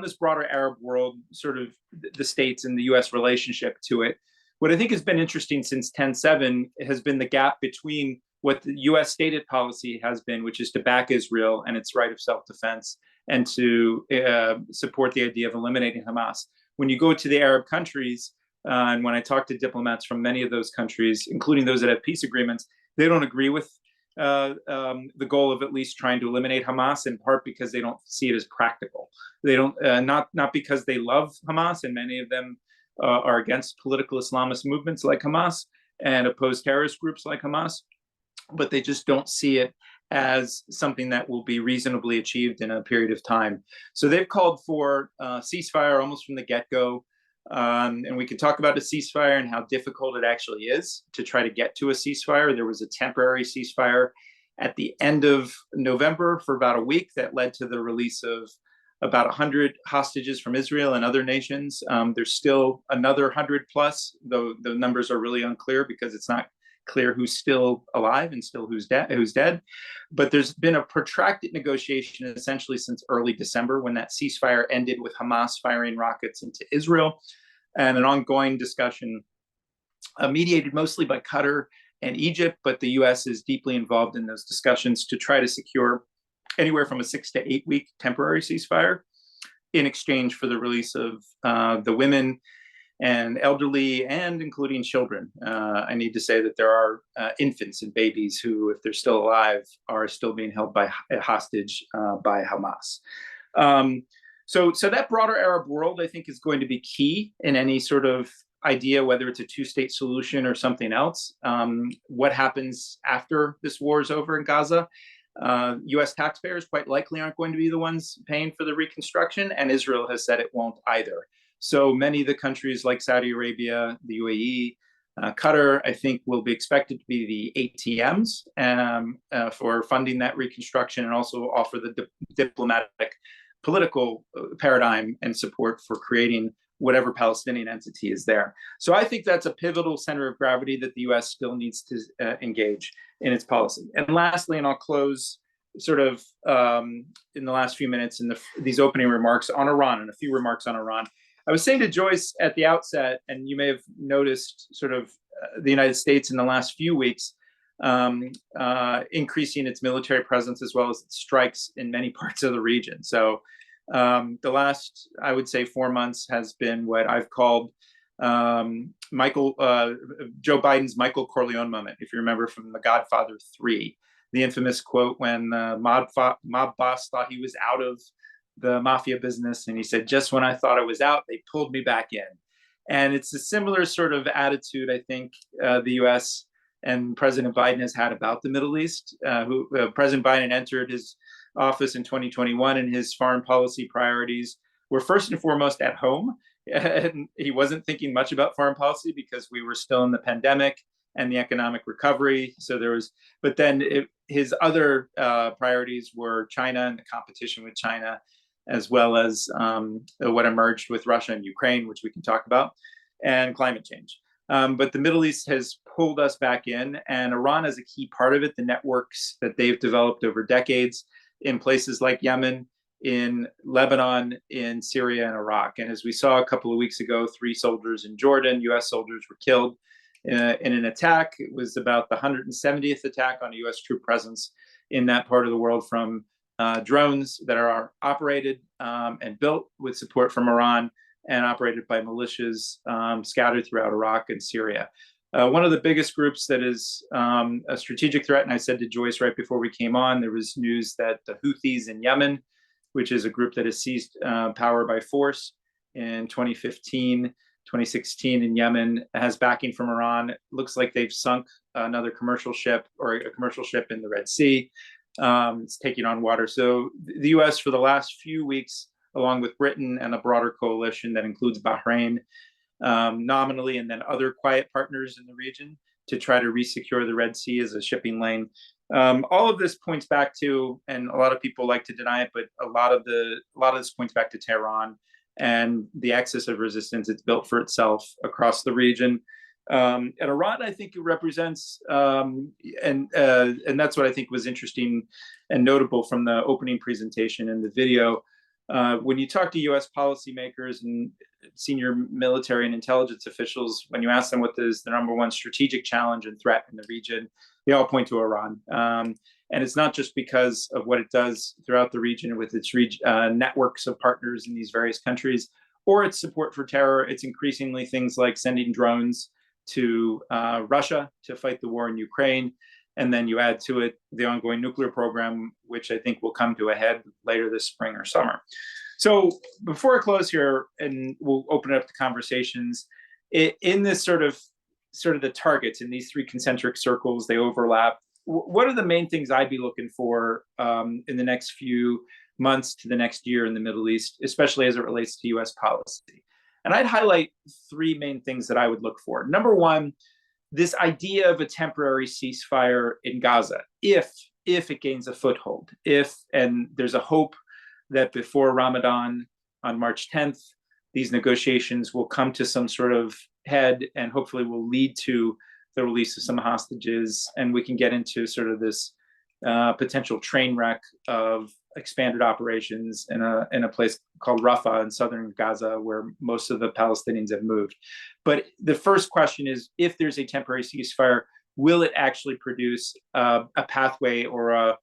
this broader Arab world, sort of the states and the U.S. relationship to it, what I think has been interesting since 10-7 has been the gap between what the U.S. stated policy has been, which is to back Israel and its right of self-defense, and to support the idea of eliminating Hamas. When you go to the Arab countries, and when I talk to diplomats from many of those countries, including those that have peace agreements, they don't agree with the goal of at least trying to eliminate Hamas, in part because they don't see it as practical. They don't, not because they love Hamas, and many of them are against political Islamist movements like Hamas and oppose terrorist groups like Hamas, but they just don't see it as something that will be reasonably achieved in a period of time. So they've called for ceasefire almost from the get-go. And we could talk about a ceasefire and how difficult it actually is to try to get to a ceasefire. There was a temporary ceasefire at the end of November for about a week that led to the release of about 100 hostages from Israel and other nations. There's still another 100 plus, though the numbers are really unclear because it's not clear who's still alive and still who's dead. But there's been a protracted negotiation essentially since early December, when that ceasefire ended with Hamas firing rockets into Israel, and an ongoing discussion mediated mostly by Qatar and Egypt, but the US is deeply involved in those discussions to try to secure anywhere from a 6 to 8 week temporary ceasefire in exchange for the release of the women and elderly, and including children. I need to say that there are infants and babies who, if they're still alive, are still being held by hostage by Hamas. So that broader Arab world, I think, is going to be key in any sort of idea whether it's a two-state solution or something else. What happens after this war is over in Gaza? US taxpayers quite likely aren't going to be the ones paying for the reconstruction, and Israel has said it won't either. So many of the countries like Saudi Arabia, the UAE, Qatar, I think, will be expected to be the ATMs for funding that reconstruction, and also offer the diplomatic, political paradigm and support for creating whatever Palestinian entity is there. So I think that's a pivotal center of gravity that the US still needs to engage in its policy. And lastly, and I'll close sort of in the last few minutes in these opening remarks on Iran, and a few remarks on Iran. I was saying to Joyce at the outset, and you may have noticed sort of the United States in the last few weeks increasing its military presence as well as its strikes in many parts of the region. So the last, I would say, 4 months has been what I've called Joe Biden's Michael Corleone moment, if you remember from The Godfather 3, the infamous quote when mob boss thought he was out of the mafia business, and he said, "Just when I thought I was out, they pulled me back in." And it's a similar sort of attitude, I think, the U.S. and President Biden has had about the Middle East. President Biden entered his office in 2021, and his foreign policy priorities were first and foremost at home. And he wasn't thinking much about foreign policy because we were still in the pandemic and the economic recovery. So there was, but then his other priorities were China and the competition with China, as well as what emerged with Russia and Ukraine, which we can talk about, and climate change. But the Middle East has pulled us back in, and Iran is a key part of it, the networks that they've developed over decades in places like Yemen, in Lebanon, in Syria, and Iraq. And as we saw a couple of weeks ago, 3 soldiers in Jordan, US soldiers, were killed in an attack. It was about the 170th attack on a US troop presence in that part of the world from drones that are operated and built with support from Iran and operated by militias scattered throughout Iraq and Syria. One of the biggest groups that is a strategic threat, and I said to Joyce right before we came on, there was news that the Houthis in Yemen, which is a group that has seized power by force in 2015, 2016 in Yemen, has backing from Iran. It looks like they've sunk another commercial ship, or a commercial ship in the Red Sea. It's taking on water. So the US for the last few weeks, along with Britain and a broader coalition that includes Bahrain, nominally, and then other quiet partners in the region, to try to resecure the Red Sea as a shipping lane. All of this points back to, and a lot of people like to deny it, but a lot of this points back to Tehran and the excess of resistance it's built for itself across the region. And Iran, I think it represents, and that's what I think was interesting and notable from the opening presentation and the video. When you talk to US policymakers and senior military and intelligence officials, when you ask them what is the number one strategic challenge and threat in the region, they all point to Iran. And it's not just because of what it does throughout the region with its networks of partners in these various countries, or its support for terror. It's increasingly things like sending drones to Russia to fight the war in Ukraine. And then you add to it the ongoing nuclear program, which I think will come to a head later this spring or summer. So before I close here, and we'll open it up to conversations, in this sort of the targets in these 3 concentric circles, they overlap. What are the main things I'd be looking for in the next few months to the next year in the Middle East, especially as it relates to US policy? And I'd highlight 3 main things that I would look for. Number one, this idea of a temporary ceasefire in Gaza, if it gains a foothold, and there's a hope that before Ramadan on March 10th, these negotiations will come to some sort of head and hopefully will lead to the release of some hostages, and we can get into sort of this potential train wreck of expanded operations in a place called Rafah in southern Gaza, where most of the Palestinians have moved. But the first question is, if there's a temporary ceasefire, will it actually produce a pathway or a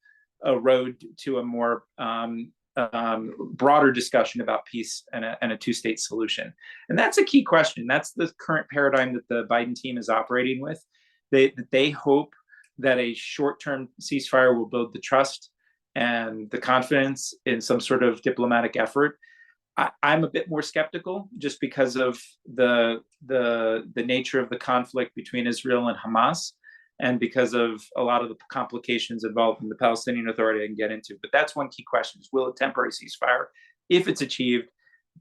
road to a more broader discussion about peace and a 2-state solution? And that's a key question. That's the current paradigm that the Biden team is operating with. They hope that a short-term ceasefire will build the trust and the confidence in some sort of diplomatic effort. I'm a bit more skeptical just because of the nature of the conflict between Israel and Hamas, and because of a lot of the complications involved in the Palestinian Authority I can get into. But that's one key question: is will a temporary ceasefire, if it's achieved,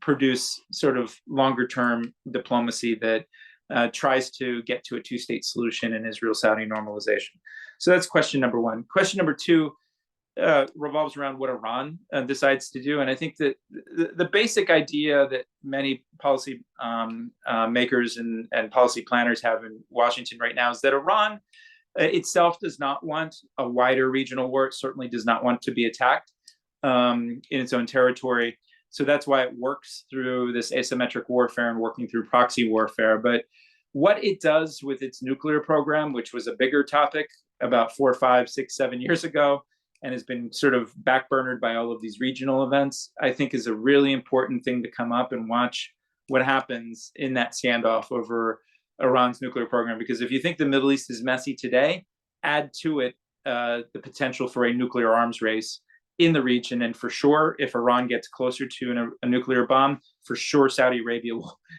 produce sort of longer term diplomacy that tries to get to a two-state solution and Israel-Saudi normalization? So that's question number one. Question number two revolves around what Iran decides to do. And I think that the basic idea that many policy makers and policy planners have in Washington right now is that Iran itself does not want a wider regional war. It certainly does not want to be attacked in its own territory. So that's why it works through this asymmetric warfare and working through proxy warfare. But what it does with its nuclear program, which was a bigger topic about 4, 5, 6, 7 years ago, and has been sort of backburnered by all of these regional events, I think is a really important thing to come up and watch what happens in that standoff over Iran's nuclear program. Because if you think the Middle East is messy today, add to it the potential for a nuclear arms race in the region. And for sure, if Iran gets closer to a nuclear bomb, for sure Saudi Arabia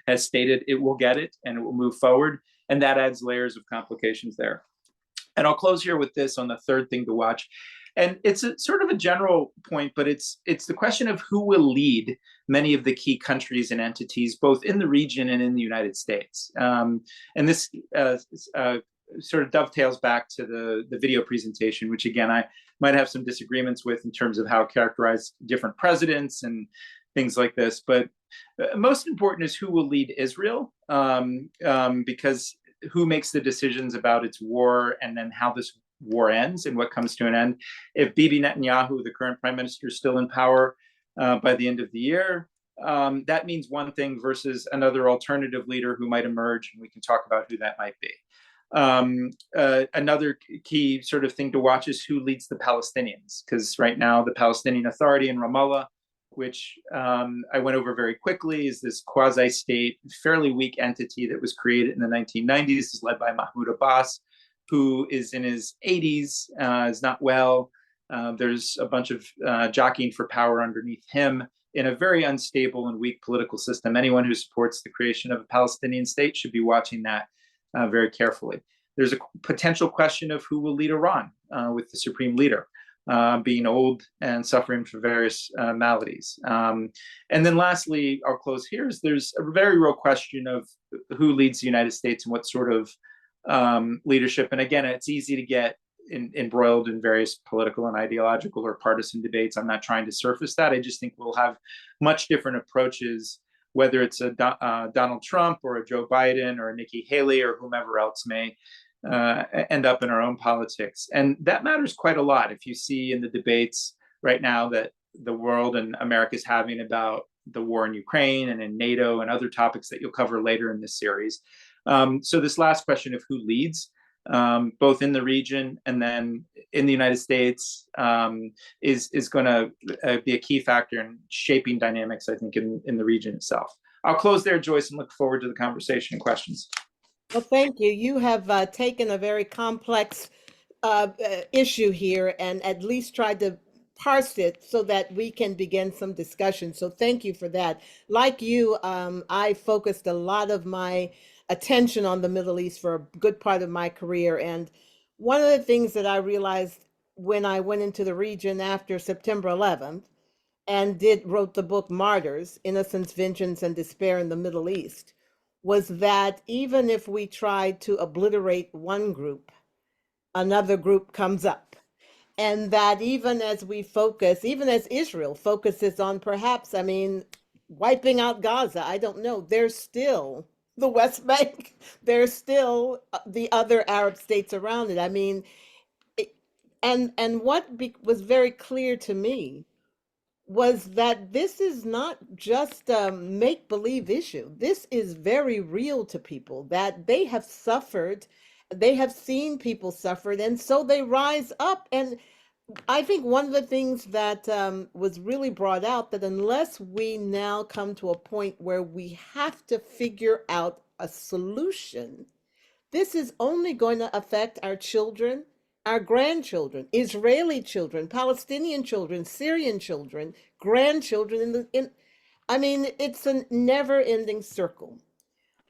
has stated it will get it and it will move forward. And that adds layers of complications there. And I'll close here with this on the third thing to watch. And it's a sort of a general point, but it's the question of who will lead many of the key countries and entities, both in the region and in the United States. And this sort of dovetails back to the video presentation, which again, I might have some disagreements with in terms of how it characterized different presidents and things like this. But most important is who will lead Israel, because who makes the decisions about its war and then how this war ends and what comes to an end. If Bibi Netanyahu, the current prime minister, is still in power by the end of the year, that means one thing versus another alternative leader who might emerge, and we can talk about who that might be. Another key sort of thing to watch is who leads the Palestinians, because right now the Palestinian Authority in Ramallah, which I went over very quickly, is this quasi-state, fairly weak entity that was created in the 1990s, is led by Mahmoud Abbas, who is in his 80s, is not well. There's a bunch of jockeying for power underneath him in a very unstable and weak political system. Anyone who supports the creation of a Palestinian state should be watching that very carefully. There's a potential question of who will lead Iran with the supreme leader being old and suffering from various maladies. And then lastly, I'll close here, is there's a very real question of who leads the United States and what sort of leadership. And again, it's easy to get embroiled in various political and ideological or partisan debates. I'm not trying to surface that. I just think we'll have much different approaches, whether it's a Donald Trump or a Joe Biden or a Nikki Haley or whomever else may end up in our own politics. And that matters quite a lot. If you see in the debates right now that the world and America is having about the war in Ukraine and in NATO and other topics that you'll cover later in this series. So this last question of who leads, both in the region and then in the United States, is going to be a key factor in shaping dynamics, I think, in the region itself. I'll close there, Joyce, and look forward to the conversation and questions. Well, thank you. You have taken a very complex issue here and at least tried to parse it so that we can begin some discussion. So thank you for that. Like you, I focused a lot of my attention on the Middle East for a good part of my career. And one of the things that I realized when I went into the region after September 11th and wrote the book Martyrs, Innocence, Vengeance, and Despair in the Middle East, was that even if we try to obliterate one group, another group comes up. And that even as we focus, even as Israel focuses on perhaps, wiping out Gaza, I don't know, there's still the West Bank, there's still the other Arab states around it. And what was very clear to me was that this is not just a make-believe issue. This is very real to people, that they have suffered, they have seen people suffer, and so they rise up. And I think one of the things that was really brought out, that unless we now come to a point where we have to figure out a solution, this is only going to affect our children, our grandchildren, Israeli children, Palestinian children, Syrian children, grandchildren. I mean, it's a never-ending circle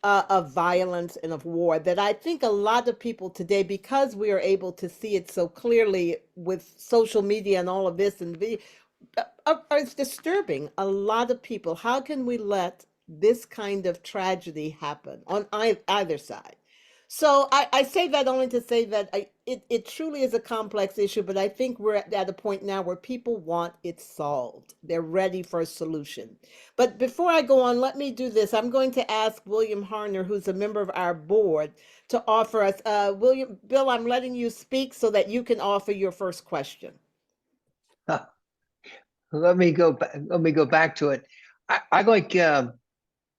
of violence and of war that I think a lot of people today, because we are able to see it so clearly with social media and all of this and it's disturbing. A lot of people, how can we let this kind of tragedy happen on either side? So I say that only to say that it truly is a complex issue, but I think we're at a point now where people want it solved. They're ready for a solution. But before I go on, let me do this. I'm going to ask William Harner, who's a member of our board, to offer us. Bill, I'm letting you speak so that you can offer your first question. Let me go back. Let me go back to it. I'd like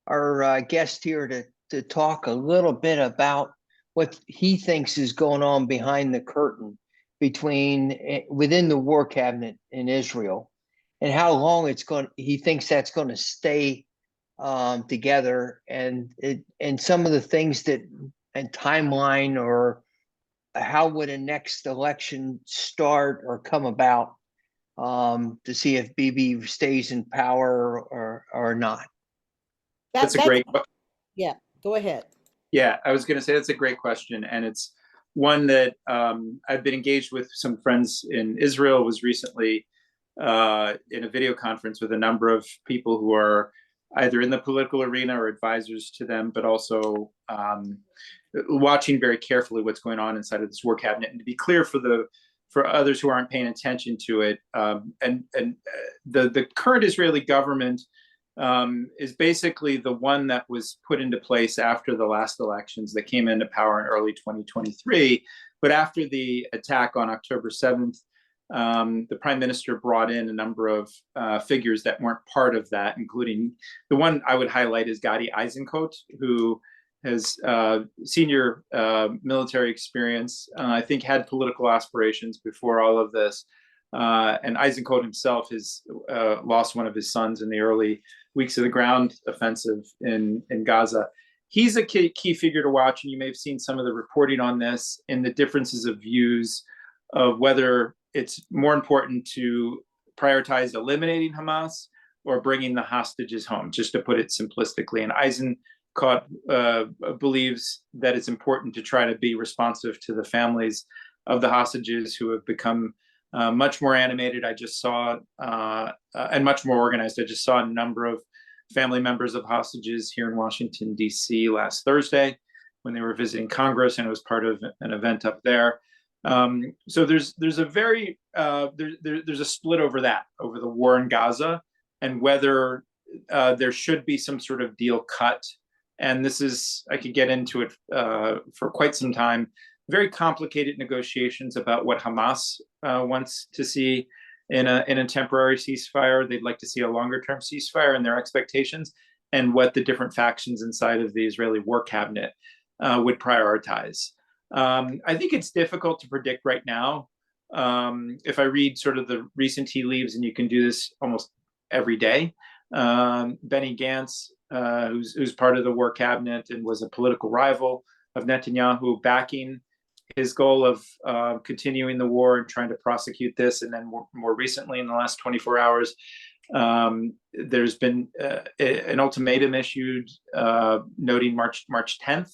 our guest here to talk a little bit about what he thinks is going on behind the curtain within the war cabinet in Israel, and how long he thinks that's going to stay together, and some of the things and timeline, or how would a next election start or come about, to see if Bibi stays in power or not. That's a great. Yeah, go ahead. Yeah, I was going to say that's a great question, and it's one that I've been engaged with some friends in Israel. Was recently in a video conference with a number of people who are either in the political arena or advisors to them, but also watching very carefully what's going on inside of this war cabinet. And to be clear for others who aren't paying attention to it, the current Israeli government is basically the one that was put into place after the last elections that came into power in early 2023. But after the attack on October 7th, the prime minister brought in a number of figures that weren't part of that, including the one I would highlight is Gadi Eisenkot, who has senior military experience, I think had political aspirations before all of this. And Eisenkot himself has lost one of his sons in the early weeks of the ground offensive in Gaza. He's a key figure to watch, and you may have seen some of the reporting on this in the differences of views of whether it's more important to prioritize eliminating Hamas or bringing the hostages home, just to put it simplistically. And Eisenkot believes that it's important to try to be responsive to the families of the hostages who have become much more animated. I just saw, and much more organized. I just saw a number of family members of hostages here in Washington, D.C. last Thursday when they were visiting Congress, and it was part of an event up there. So there's a very there's a split over the war in Gaza, and whether there should be some sort of deal cut. And this is, I could get into it for quite some time. Very complicated negotiations about what Hamas wants to see in a temporary ceasefire. They'd like to see a longer term ceasefire in their expectations, and what the different factions inside of the Israeli war cabinet would prioritize. I think it's difficult to predict right now. If I read sort of the recent tea leaves, and you can do this almost every day, Benny Gantz, who's part of the war cabinet and was a political rival of Netanyahu, backing his goal of continuing the war and trying to prosecute this. And then more recently, in the last 24 hours, there's been an ultimatum issued noting March 10th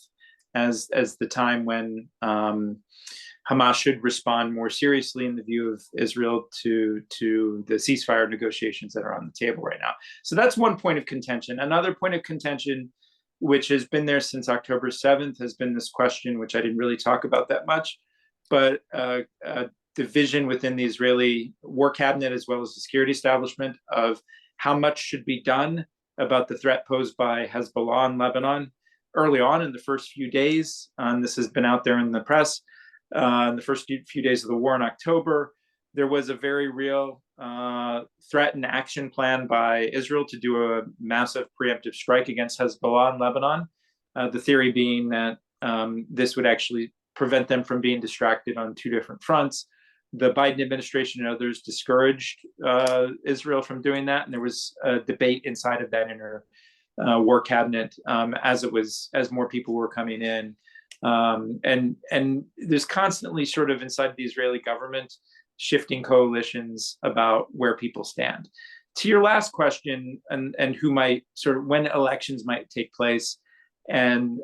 as the time when Hamas should respond more seriously in the view of Israel to the ceasefire negotiations that are on the table right now. So that's one point of contention. Another point of contention, which has been there since October 7th, has been this question, which I didn't really talk about that much, but division within the Israeli war cabinet as well as the security establishment of how much should be done about the threat posed by Hezbollah in Lebanon. Early on in the first few days, and this has been out there in the press, in the first few days of the war in October, there was a very real threat and action plan by Israel to do a massive preemptive strike against Hezbollah in Lebanon. The theory being that this would actually prevent them from being distracted on two different fronts. The Biden administration and others discouraged Israel from doing that, and there was a debate inside of that inner war cabinet as more people were coming in, and there's constantly sort of inside the Israeli government shifting coalitions about where people stand. To your last question, and who might sort of, when elections might take place, and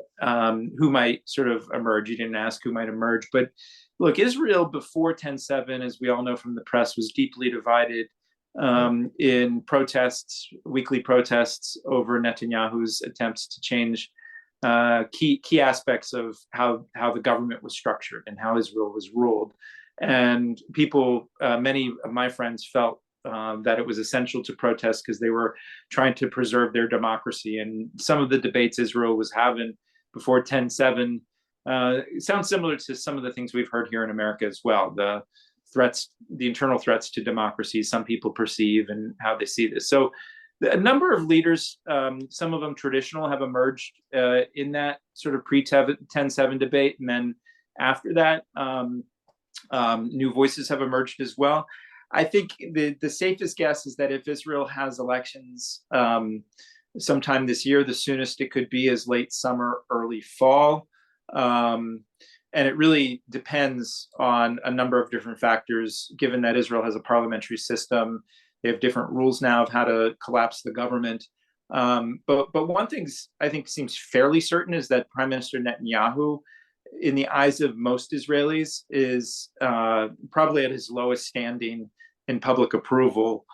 who might sort of emerge. You didn't ask who might emerge, but look, Israel before 10/7, as we all know from the press, was deeply divided in protests, weekly protests over Netanyahu's attempts to change key aspects of how the government was structured and how Israel was ruled. And people, many of my friends felt that it was essential to protest because they were trying to preserve their democracy. And some of the debates Israel was having before 10/7 sound similar to some of the things we've heard here in America as well. The internal threats to democracy, some people perceive, and how they see this. So a number of leaders, some of them traditional, have emerged in that sort of pre-10/7 debate. And then after that, new voices have emerged as well. I think the safest guess is that if Israel has elections sometime this year, the soonest it could be is late summer, early fall. And it really depends on a number of different factors, given that Israel has a parliamentary system. They have different rules now of how to collapse the government. But one thing I think seems fairly certain is that Prime Minister Netanyahu, in the eyes of most Israelis, is probably at his lowest standing in public approval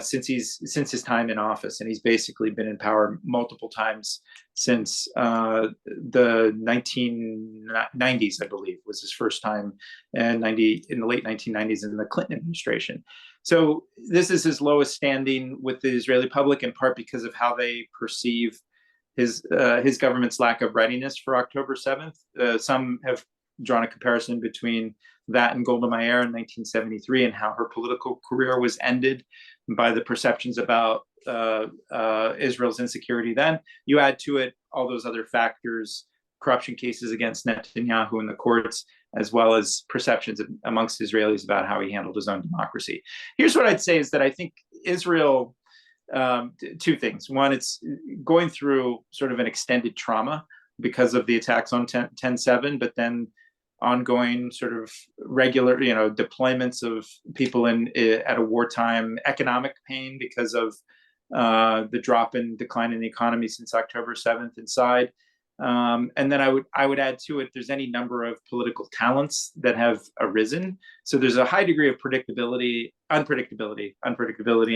since his time in office, and he's basically been in power multiple times since the 1990s, I believe, was his first time, and in the late 1990s in the Clinton administration. So this is his lowest standing with the Israeli public, in part because of how they perceive his government's lack of readiness for October 7th. Some have drawn a comparison between that and Golda Meir in 1973 and how her political career was ended by the perceptions about Israel's insecurity then. You add to it all those other factors, corruption cases against Netanyahu in the courts, as well as perceptions amongst Israelis about how he handled his own democracy. Here's what I'd say is that I think Israel, two things. One, it's going through sort of an extended trauma because of the attacks on 10/7, but then ongoing sort of regular, deployments of people at a wartime, economic pain because of the drop and decline in the economy since October 7th inside. And then I would add to it, there's any number of political talents that have arisen. So there's a high degree of unpredictability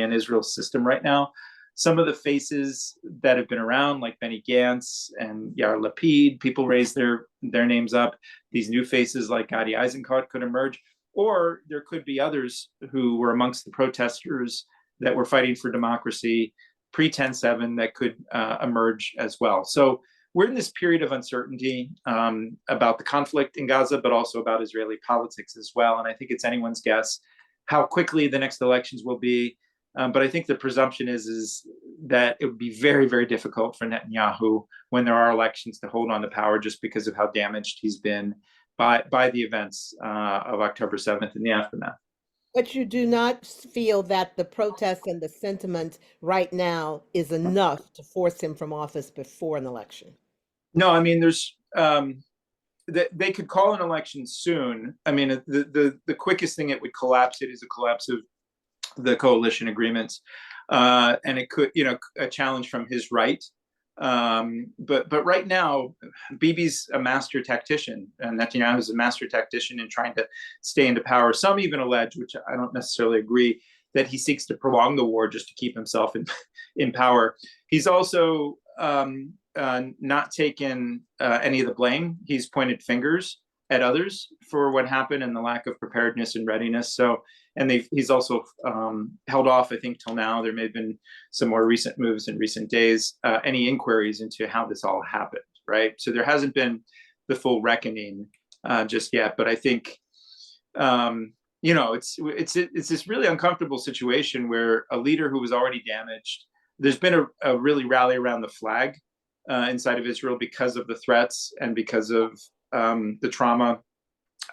in Israel's system right now. Some of the faces that have been around, like Benny Gantz and Yair Lapid, people raise their names up. These new faces like Gadi Eisenkot could emerge, or there could be others who were amongst the protesters that were fighting for democracy pre-10/7 that could emerge as well. So we're in this period of uncertainty about the conflict in Gaza, but also about Israeli politics as well. And I think it's anyone's guess how quickly the next elections will be. But I think the presumption is that it would be very, very difficult for Netanyahu when there are elections to hold on to power, just because of how damaged he's been by the events of October 7th and the aftermath. But you do not feel that the protests and the sentiment right now is enough to force him from office before an election? No, I mean, there's they could call an election soon. I mean, the quickest thing it would collapse it is a collapse of the coalition agreements, and it could, a challenge from his right. But right now, Bibi's a master tactician, and Netanyahu is a master tactician in trying to stay into power. Some even allege, which I don't necessarily agree, that he seeks to prolong the war just to keep himself in power. He's also not taken any of the blame. He's pointed fingers at others for what happened and the lack of preparedness and readiness. So, and he's also held off, I think, till now. There may have been some more recent moves in recent days, any inquiries into how this all happened, right? So there hasn't been the full reckoning just yet. But I think, it's this really uncomfortable situation where a leader who was already damaged, there's been a really rally around the flag inside of Israel because of the threats and because of the trauma.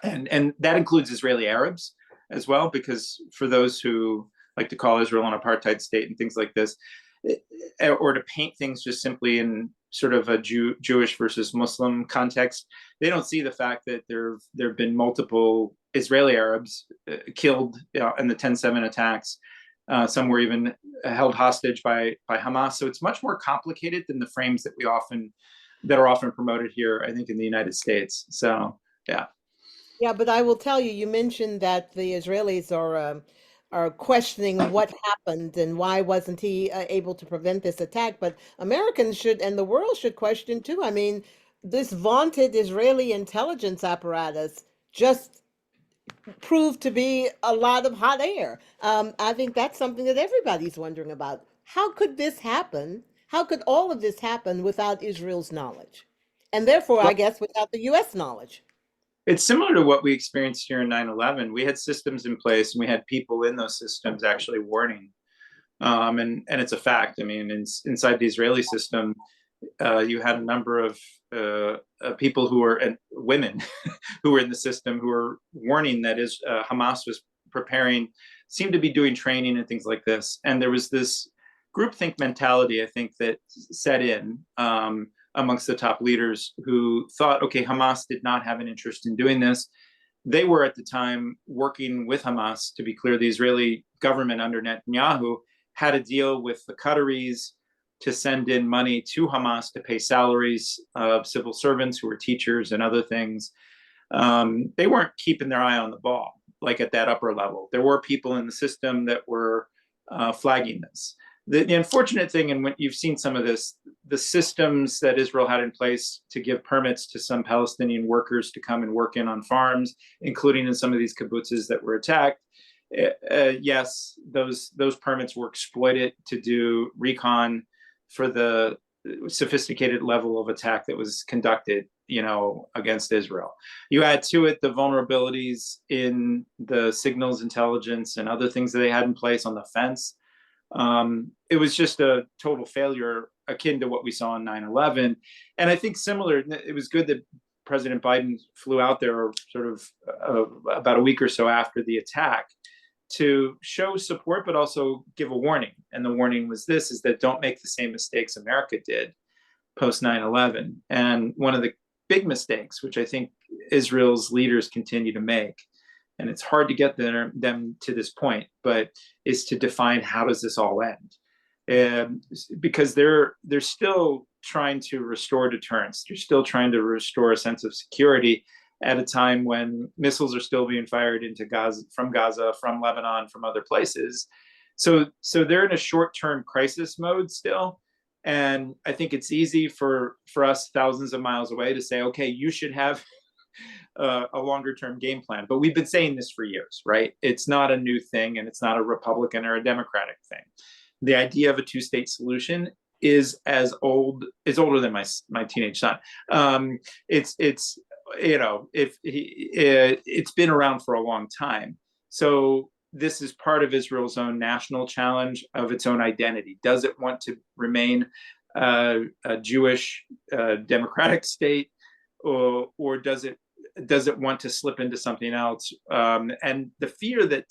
And that includes Israeli Arabs as well, because for those who like to call Israel an apartheid state and things like this, or to paint things just simply in sort of a Jewish versus Muslim context, they don't see the fact that there have been multiple Israeli Arabs killed in the 10/7 attacks. Some were even held hostage by Hamas. So it's much more complicated than the frames that are often promoted here, I think, in the United States. So, yeah. Yeah, but I will tell you, you mentioned that the Israelis are questioning what happened and why wasn't he able to prevent this attack. But Americans should, and the world should question too. I mean, this vaunted Israeli intelligence apparatus just proved to be a lot of hot air. I think that's something that everybody's wondering about. How could this happen? How could all of this happen without Israel's knowledge? And therefore, I guess, without the US knowledge. It's similar to what we experienced here in 9/11. We had systems in place and we had people in those systems actually warning. And it's a fact. I mean, inside the Israeli system, you had a number of people who were, and women who were in the system who were warning that Hamas was preparing, seemed to be doing training and things like this. And there was this groupthink mentality, I think, that set in amongst the top leaders who thought, okay, Hamas did not have an interest in doing this. They were at the time working with Hamas. To be clear, the Israeli government under Netanyahu had a deal with the Katulis to send in money to Hamas to pay salaries of civil servants who were teachers and other things. They weren't keeping their eye on the ball, like at that upper level. There were people in the system that were flagging this. The unfortunate thing, and when you've seen some of this, the systems that Israel had in place to give permits to some Palestinian workers to come and work on farms, including in some of these kibbutzes that were attacked, yes, those permits were exploited to do recon for the sophisticated level of attack that was conducted, against Israel. You add to it the vulnerabilities in the signals intelligence and other things that they had in place on the fence. It was just a total failure akin to what we saw on 9/11. And I think similar, it was good that President Biden flew out there sort of about a week or so after the attack to show support, but also give a warning. And the warning was this, is that don't make the same mistakes America did post 9/11. And one of the big mistakes, which I think Israel's leaders continue to make, and it's hard to get them to this point, but is to define how does this all end? Because they're still trying to restore deterrence. They're still trying to restore a sense of security at a time when missiles are still being fired into Gaza, from Lebanon, from other places. So they're in a short-term crisis mode still. And I think it's easy for us thousands of miles away to say, okay, you should have a longer term game plan. But we've been saying this for years, right? It's not a new thing, and it's not a Republican or a Democratic thing. The idea of a two-state solution is older than my teenage son. It's been around for a long time. So this is part of Israel's own national challenge of its own identity. Does it want to remain a Jewish democratic state, or does it want to slip into something else? And the fear that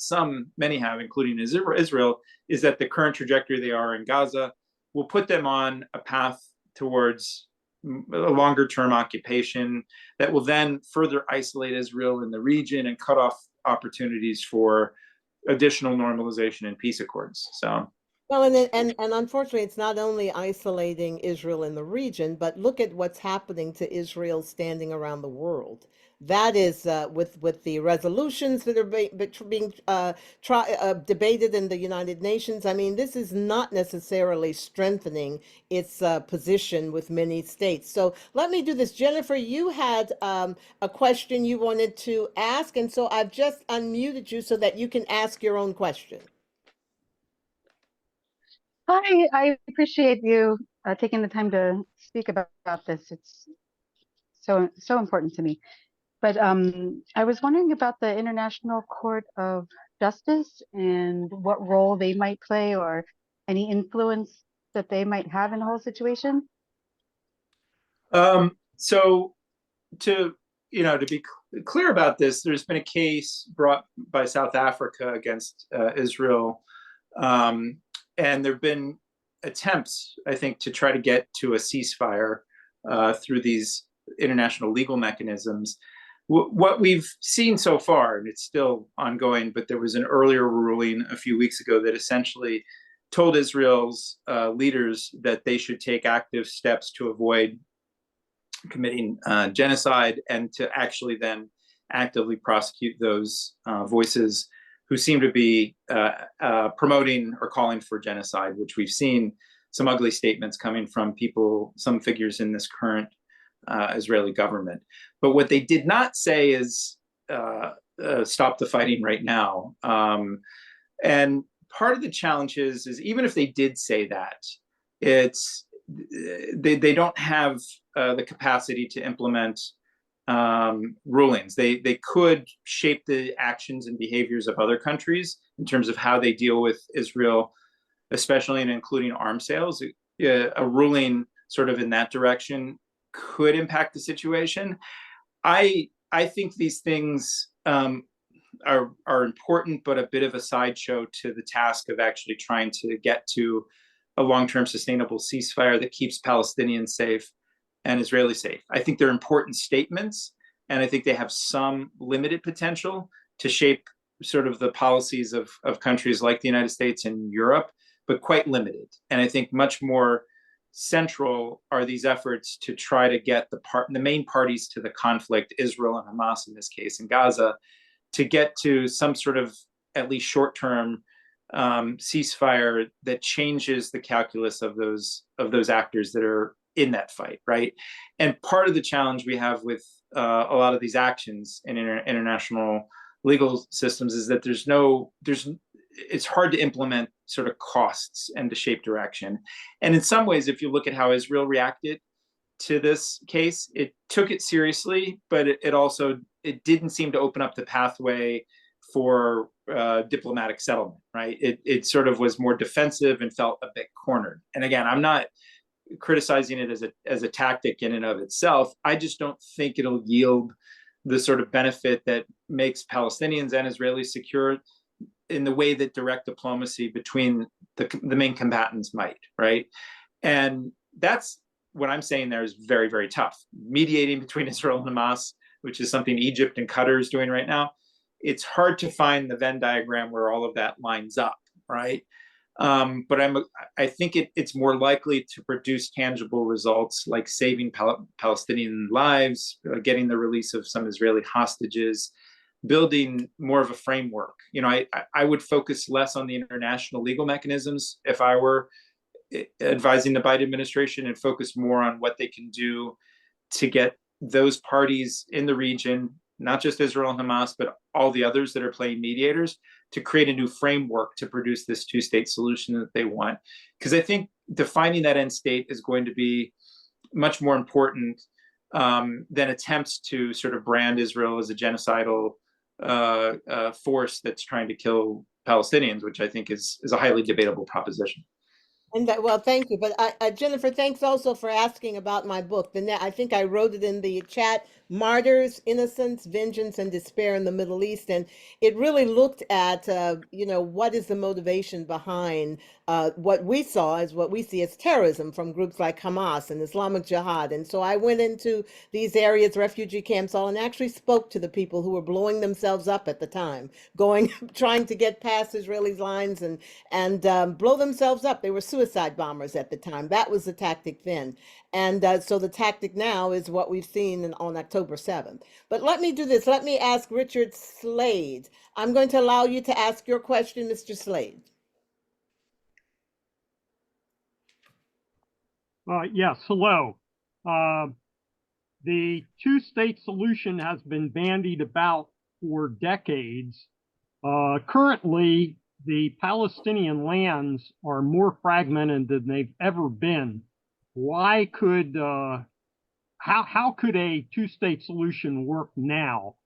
many have, including Israel, is that the current trajectory they are in Gaza will put them on a path towards a longer term occupation that will then further isolate Israel in the region and cut off opportunities for additional normalization and peace accords. So, well, and unfortunately, it's not only isolating Israel in the region, but look at what's happening to Israel standing around the world. That is with the resolutions that are being debated in the United Nations. I mean, this is not necessarily strengthening its position with many states. So let me do this. Jennifer, you had a question you wanted to ask, and so I've just unmuted you so that you can ask your own question. Hi, I appreciate you taking the time to speak about this. It's so important to me. But I was wondering about the International Court of Justice and what role they might play or any influence that they might have in the whole situation. So to be clear about this, there's been a case brought by South Africa against Israel. And there have been attempts, I think, to try to get to a ceasefire through these international legal mechanisms. what we've seen so far, and it's still ongoing, but there was an earlier ruling a few weeks ago that essentially told Israel's leaders that they should take active steps to avoid committing genocide and to actually then actively prosecute those voices who seem to be promoting or calling for genocide, which we've seen some ugly statements coming from people, some figures in this current Israeli government. But what they did not say is stop the fighting right now. And part of the challenge is even if they did say that, they don't have the capacity to implement rulings. They could shape the actions and behaviors of other countries in terms of how they deal with Israel, especially and including arms sales. A ruling sort of in that direction could impact the situation. I think these things are important, but a bit of a sideshow to the task of actually trying to get to a long-term sustainable ceasefire that keeps Palestinians safe and Israelis safe. I think they're important statements, and I think they have some limited potential to shape sort of the policies of countries like the United States and Europe, but quite limited. And I think much more central are these efforts to try to get the main parties to the conflict, Israel and Hamas in this case, in Gaza, to get to some sort of at least short-term ceasefire that changes the calculus of those actors that are in that fight, right? And part of the challenge we have with a lot of these actions in international legal systems is that it's hard to implement sort of costs and to shape direction. And in some ways, if you look at how Israel reacted to this case, it took it seriously, but it didn't seem to open up the pathway for diplomatic settlement, right? It sort of was more defensive and felt a bit cornered. And again, I'm not criticizing it as a tactic in and of itself. I just don't think it'll yield the sort of benefit that makes Palestinians and Israelis secure in the way that direct diplomacy between the main combatants might, right? And that's what I'm saying there is very, very tough. Mediating between Israel and Hamas, which is something Egypt and Qatar is doing right now, it's hard to find the Venn diagram where all of that lines up, right? But I think it's more likely to produce tangible results like saving Palestinian lives, getting the release of some Israeli hostages, building more of a framework. I would focus less on the international legal mechanisms if I were advising the Biden administration and focus more on what they can do to get those parties in the region, not just Israel and Hamas, but all the others that are playing mediators, to create a new framework to produce this two-state solution that they want. Because I think defining that end state is going to be much more important than attempts to sort of brand Israel as a genocidal force that's trying to kill Palestinians, which I think is a highly debatable proposition. And well, thank you. But Jennifer, thanks also for asking about my book. I think I wrote it in the chat, Martyrs, Innocence, Vengeance, and Despair in the Middle East. And it really looked at, what is the motivation behind what we see as terrorism from groups like Hamas and Islamic Jihad. And so I went into these areas, refugee camps, and actually spoke to the people who were blowing themselves up at the time, trying to get past Israelis' lines and blow themselves up. They were suicide bombers at the time. That was the tactic then. And so the tactic now is what we've seen on October 7th. But let me do this. Let me ask Richard Slade. I'm going to allow you to ask your question, Mr. Slade. Yes, hello. The two-state solution has been bandied about for decades. Currently, the Palestinian lands are more fragmented than they've ever been. How could a two-state solution work now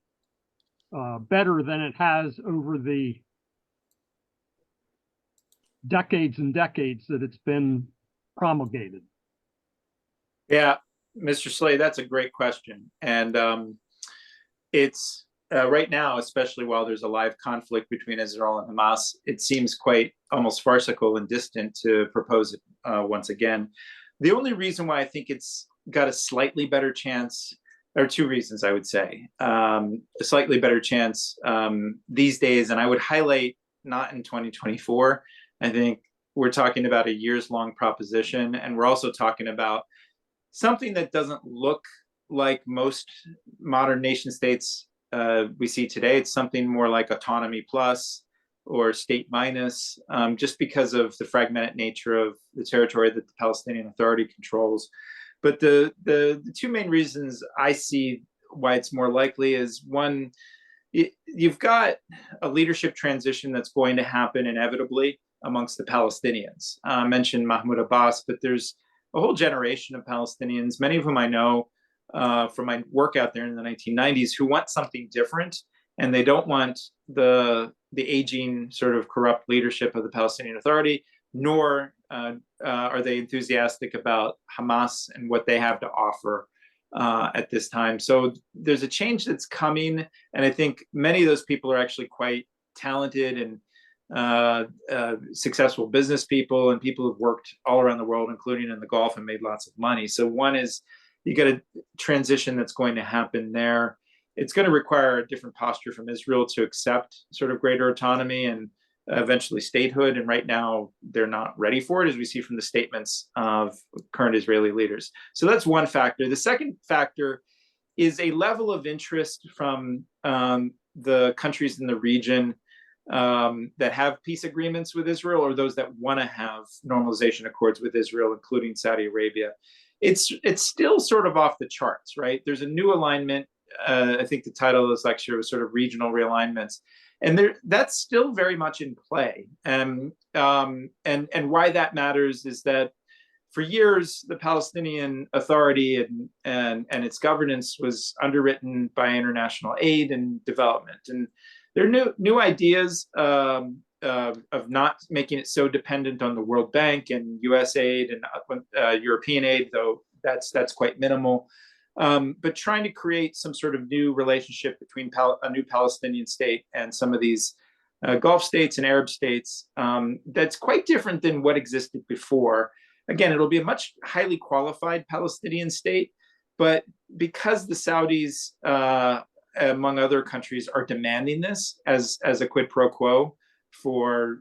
better than it has over the decades and decades that it's been promulgated? Yeah, Mr. Slade, that's a great question. And it's right now, especially while there's a live conflict between Israel and Hamas, it seems quite almost farcical and distant to propose it once again. The only reason why I think it's got a slightly better chance There are two reasons I would say. A slightly better chance these days, and I would highlight not in 2024. I think we're talking about a years-long proposition, and we're also talking about something that doesn't look like most modern nation states we see today. It's something more like autonomy plus or state minus, just because of the fragmented nature of the territory that the Palestinian Authority controls. But the two main reasons I see why it's more likely is one, you've got a leadership transition that's going to happen inevitably amongst the Palestinians. I mentioned Mahmoud Abbas, but there's a whole generation of Palestinians, many of whom I know from my work out there in the 1990s, who want something different, and they don't want the aging sort of corrupt leadership of the Palestinian Authority, nor are they enthusiastic about Hamas and what they have to offer at this time. So there's a change that's coming, and I think many of those people are actually quite talented and successful business people and people who've worked all around the world, including in the Gulf, and made lots of money. So one is you get a transition that's going to happen there. It's going to require a different posture from Israel to accept sort of greater autonomy and eventually statehood. And right now they're not ready for it, as we see from the statements of current Israeli leaders. So that's one factor. The second factor is a level of interest from the countries in the region that have peace agreements with Israel, or those that want to have normalization accords with Israel, including Saudi Arabia. It's still sort of off the charts, right? There's a new alignment. I think the title of this lecture was sort of regional realignments, and that's still very much in play. And why that matters is that for years the Palestinian Authority and its governance was underwritten by international aid and development, and there are new ideas of not making it so dependent on the World Bank and U.S. aid and European aid, though that's quite minimal. But trying to create some sort of new relationship between a new Palestinian state and some of these Gulf states and Arab states that's quite different than what existed before. Again, it'll be a much highly qualified Palestinian state, but because the Saudis, among other countries, are demanding this as a quid pro quo for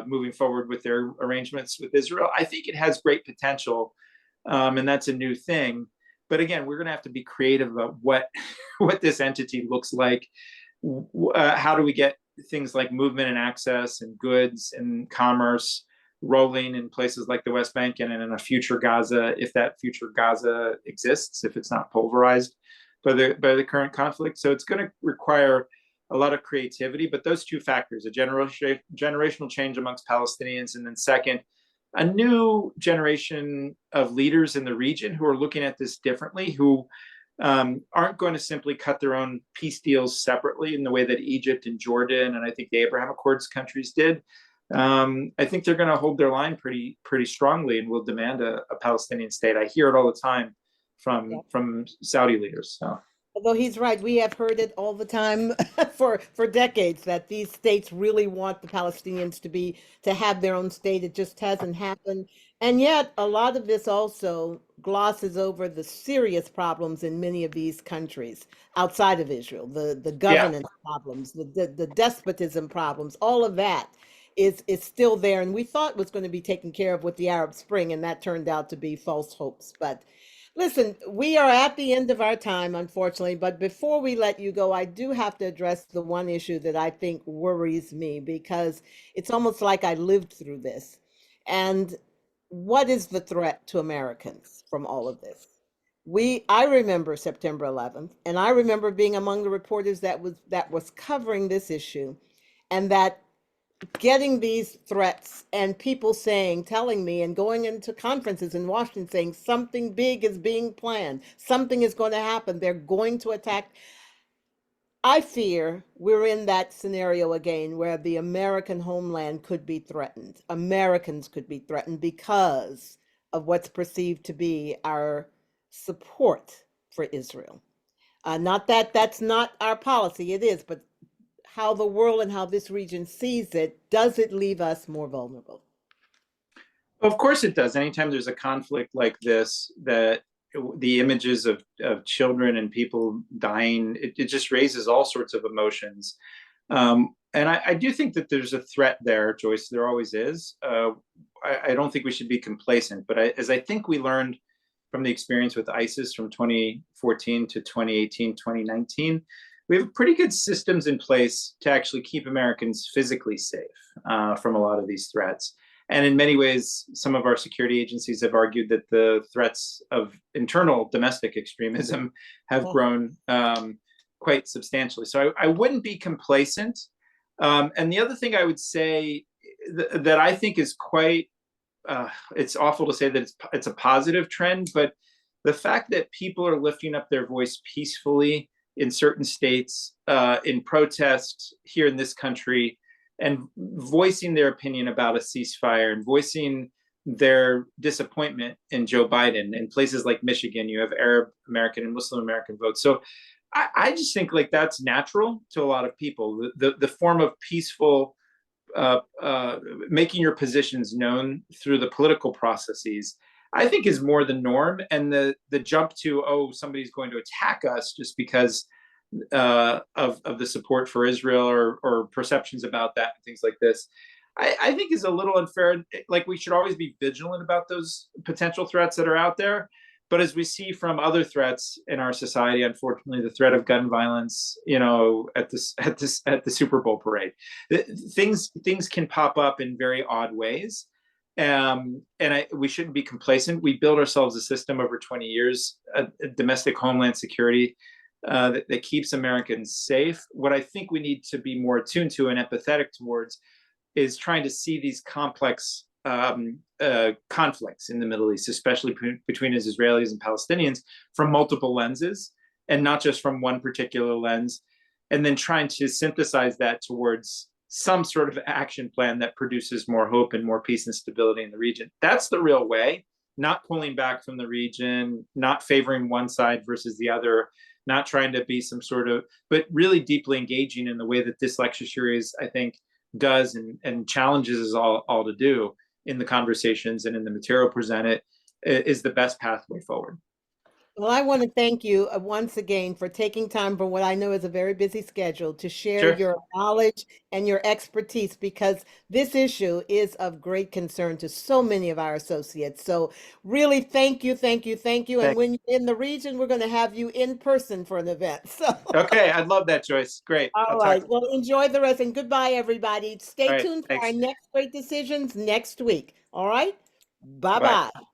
moving forward with their arrangements with Israel, I think it has great potential, and that's a new thing. But again, we're going to have to be creative about what this entity looks like. How do we get things like movement and access and goods and commerce rolling in places like the West Bank and in a future Gaza, if that future Gaza exists, if it's not pulverized by the current conflict. So it's going to require a lot of creativity, but those two factors, a generational change amongst Palestinians, and then second, a new generation of leaders in the region who are looking at this differently, who aren't going to simply cut their own peace deals separately in the way that Egypt and Jordan and I think the Abraham Accords countries did. I think they're going to hold their line pretty strongly and will demand a Palestinian state. I hear it all the time from Saudi leaders. So. Although he's right, we have heard it all the time for decades that these states really want the Palestinians to have their own state. It just hasn't happened. And yet a lot of this also glosses over the serious problems in many of these countries outside of Israel, the governance problems, the despotism problems, all of that is still there. And we thought was going to be taken care of with the Arab Spring, and that turned out to be false hopes. But listen, we are at the end of our time, unfortunately, but before we let you go, I do have to address the one issue that I think worries me, because it's almost like I lived through this. And what is the threat to Americans from all of this? I remember September 11th, and I remember being among the reporters that was covering this issue, and that getting these threats and people telling me and going into conferences in Washington saying something big is being planned, something is going to happen, they're going to attack. I fear we're in that scenario again where the American homeland could be threatened. Americans could be threatened because of what's perceived to be our support for Israel. Not that that's not our policy, it is, but how the world and how this region sees it, does it leave us more vulnerable? Of course it does. Anytime there's a conflict like this that the images of children and people dying, it just raises all sorts of emotions. And I do think that there's a threat there, Joyce. There always is. I don't think we should be complacent, but as I think we learned from the experience with ISIS from 2014 to 2018, 2019, we have pretty good systems in place to actually keep Americans physically safe from a lot of these threats. And in many ways, some of our security agencies have argued that the threats of internal domestic extremism have grown quite substantially. So I wouldn't be complacent. And the other thing I would say that I think is quite, it's awful to say that it's a positive trend, but the fact that people are lifting up their voice peacefully in certain states, in protest here in this country, and voicing their opinion about a ceasefire and voicing their disappointment in Joe Biden. In places like Michigan, you have Arab American and Muslim American votes. So I just think like that's natural to a lot of people. The form of peaceful making your positions known through the political processes, I think, is more the norm. And the jump to, oh, somebody's going to attack us just because of the support for Israel or perceptions about that and things like this, I think is a little unfair. Like, we should always be vigilant about those potential threats that are out there. But as we see from other threats in our society, unfortunately, the threat of gun violence, at the Super Bowl parade, things can pop up in very odd ways. We shouldn't be complacent. We built ourselves a system over 20 years, a domestic homeland security that keeps Americans safe. What I think we need to be more attuned to and empathetic towards is trying to see these complex conflicts in the Middle East, especially between Israelis and Palestinians, from multiple lenses and not just from one particular lens, and then trying to synthesize that towards some sort of action plan that produces more hope and more peace and stability in the region. That's the real way, not pulling back from the region, not favoring one side versus the other, not trying to be some sort of, but really deeply engaging in the way that this lecture series, I think, does and challenges us all to do in the conversations and in the material presented, is the best pathway forward. Well, I want to thank you once again for taking time from what I know is a very busy schedule to share Sure. your knowledge and your expertise, because this issue is of great concern to so many of our associates. So really, thank you. And when you're in the region, we're going to have you in person for an event. So Okay, I'd love that, Joyce. Great. all right. Well, enjoy the rest and goodbye, everybody. Stay All right, tuned for thanks. our next great decisions next week. All right. Bye-bye. Bye-bye.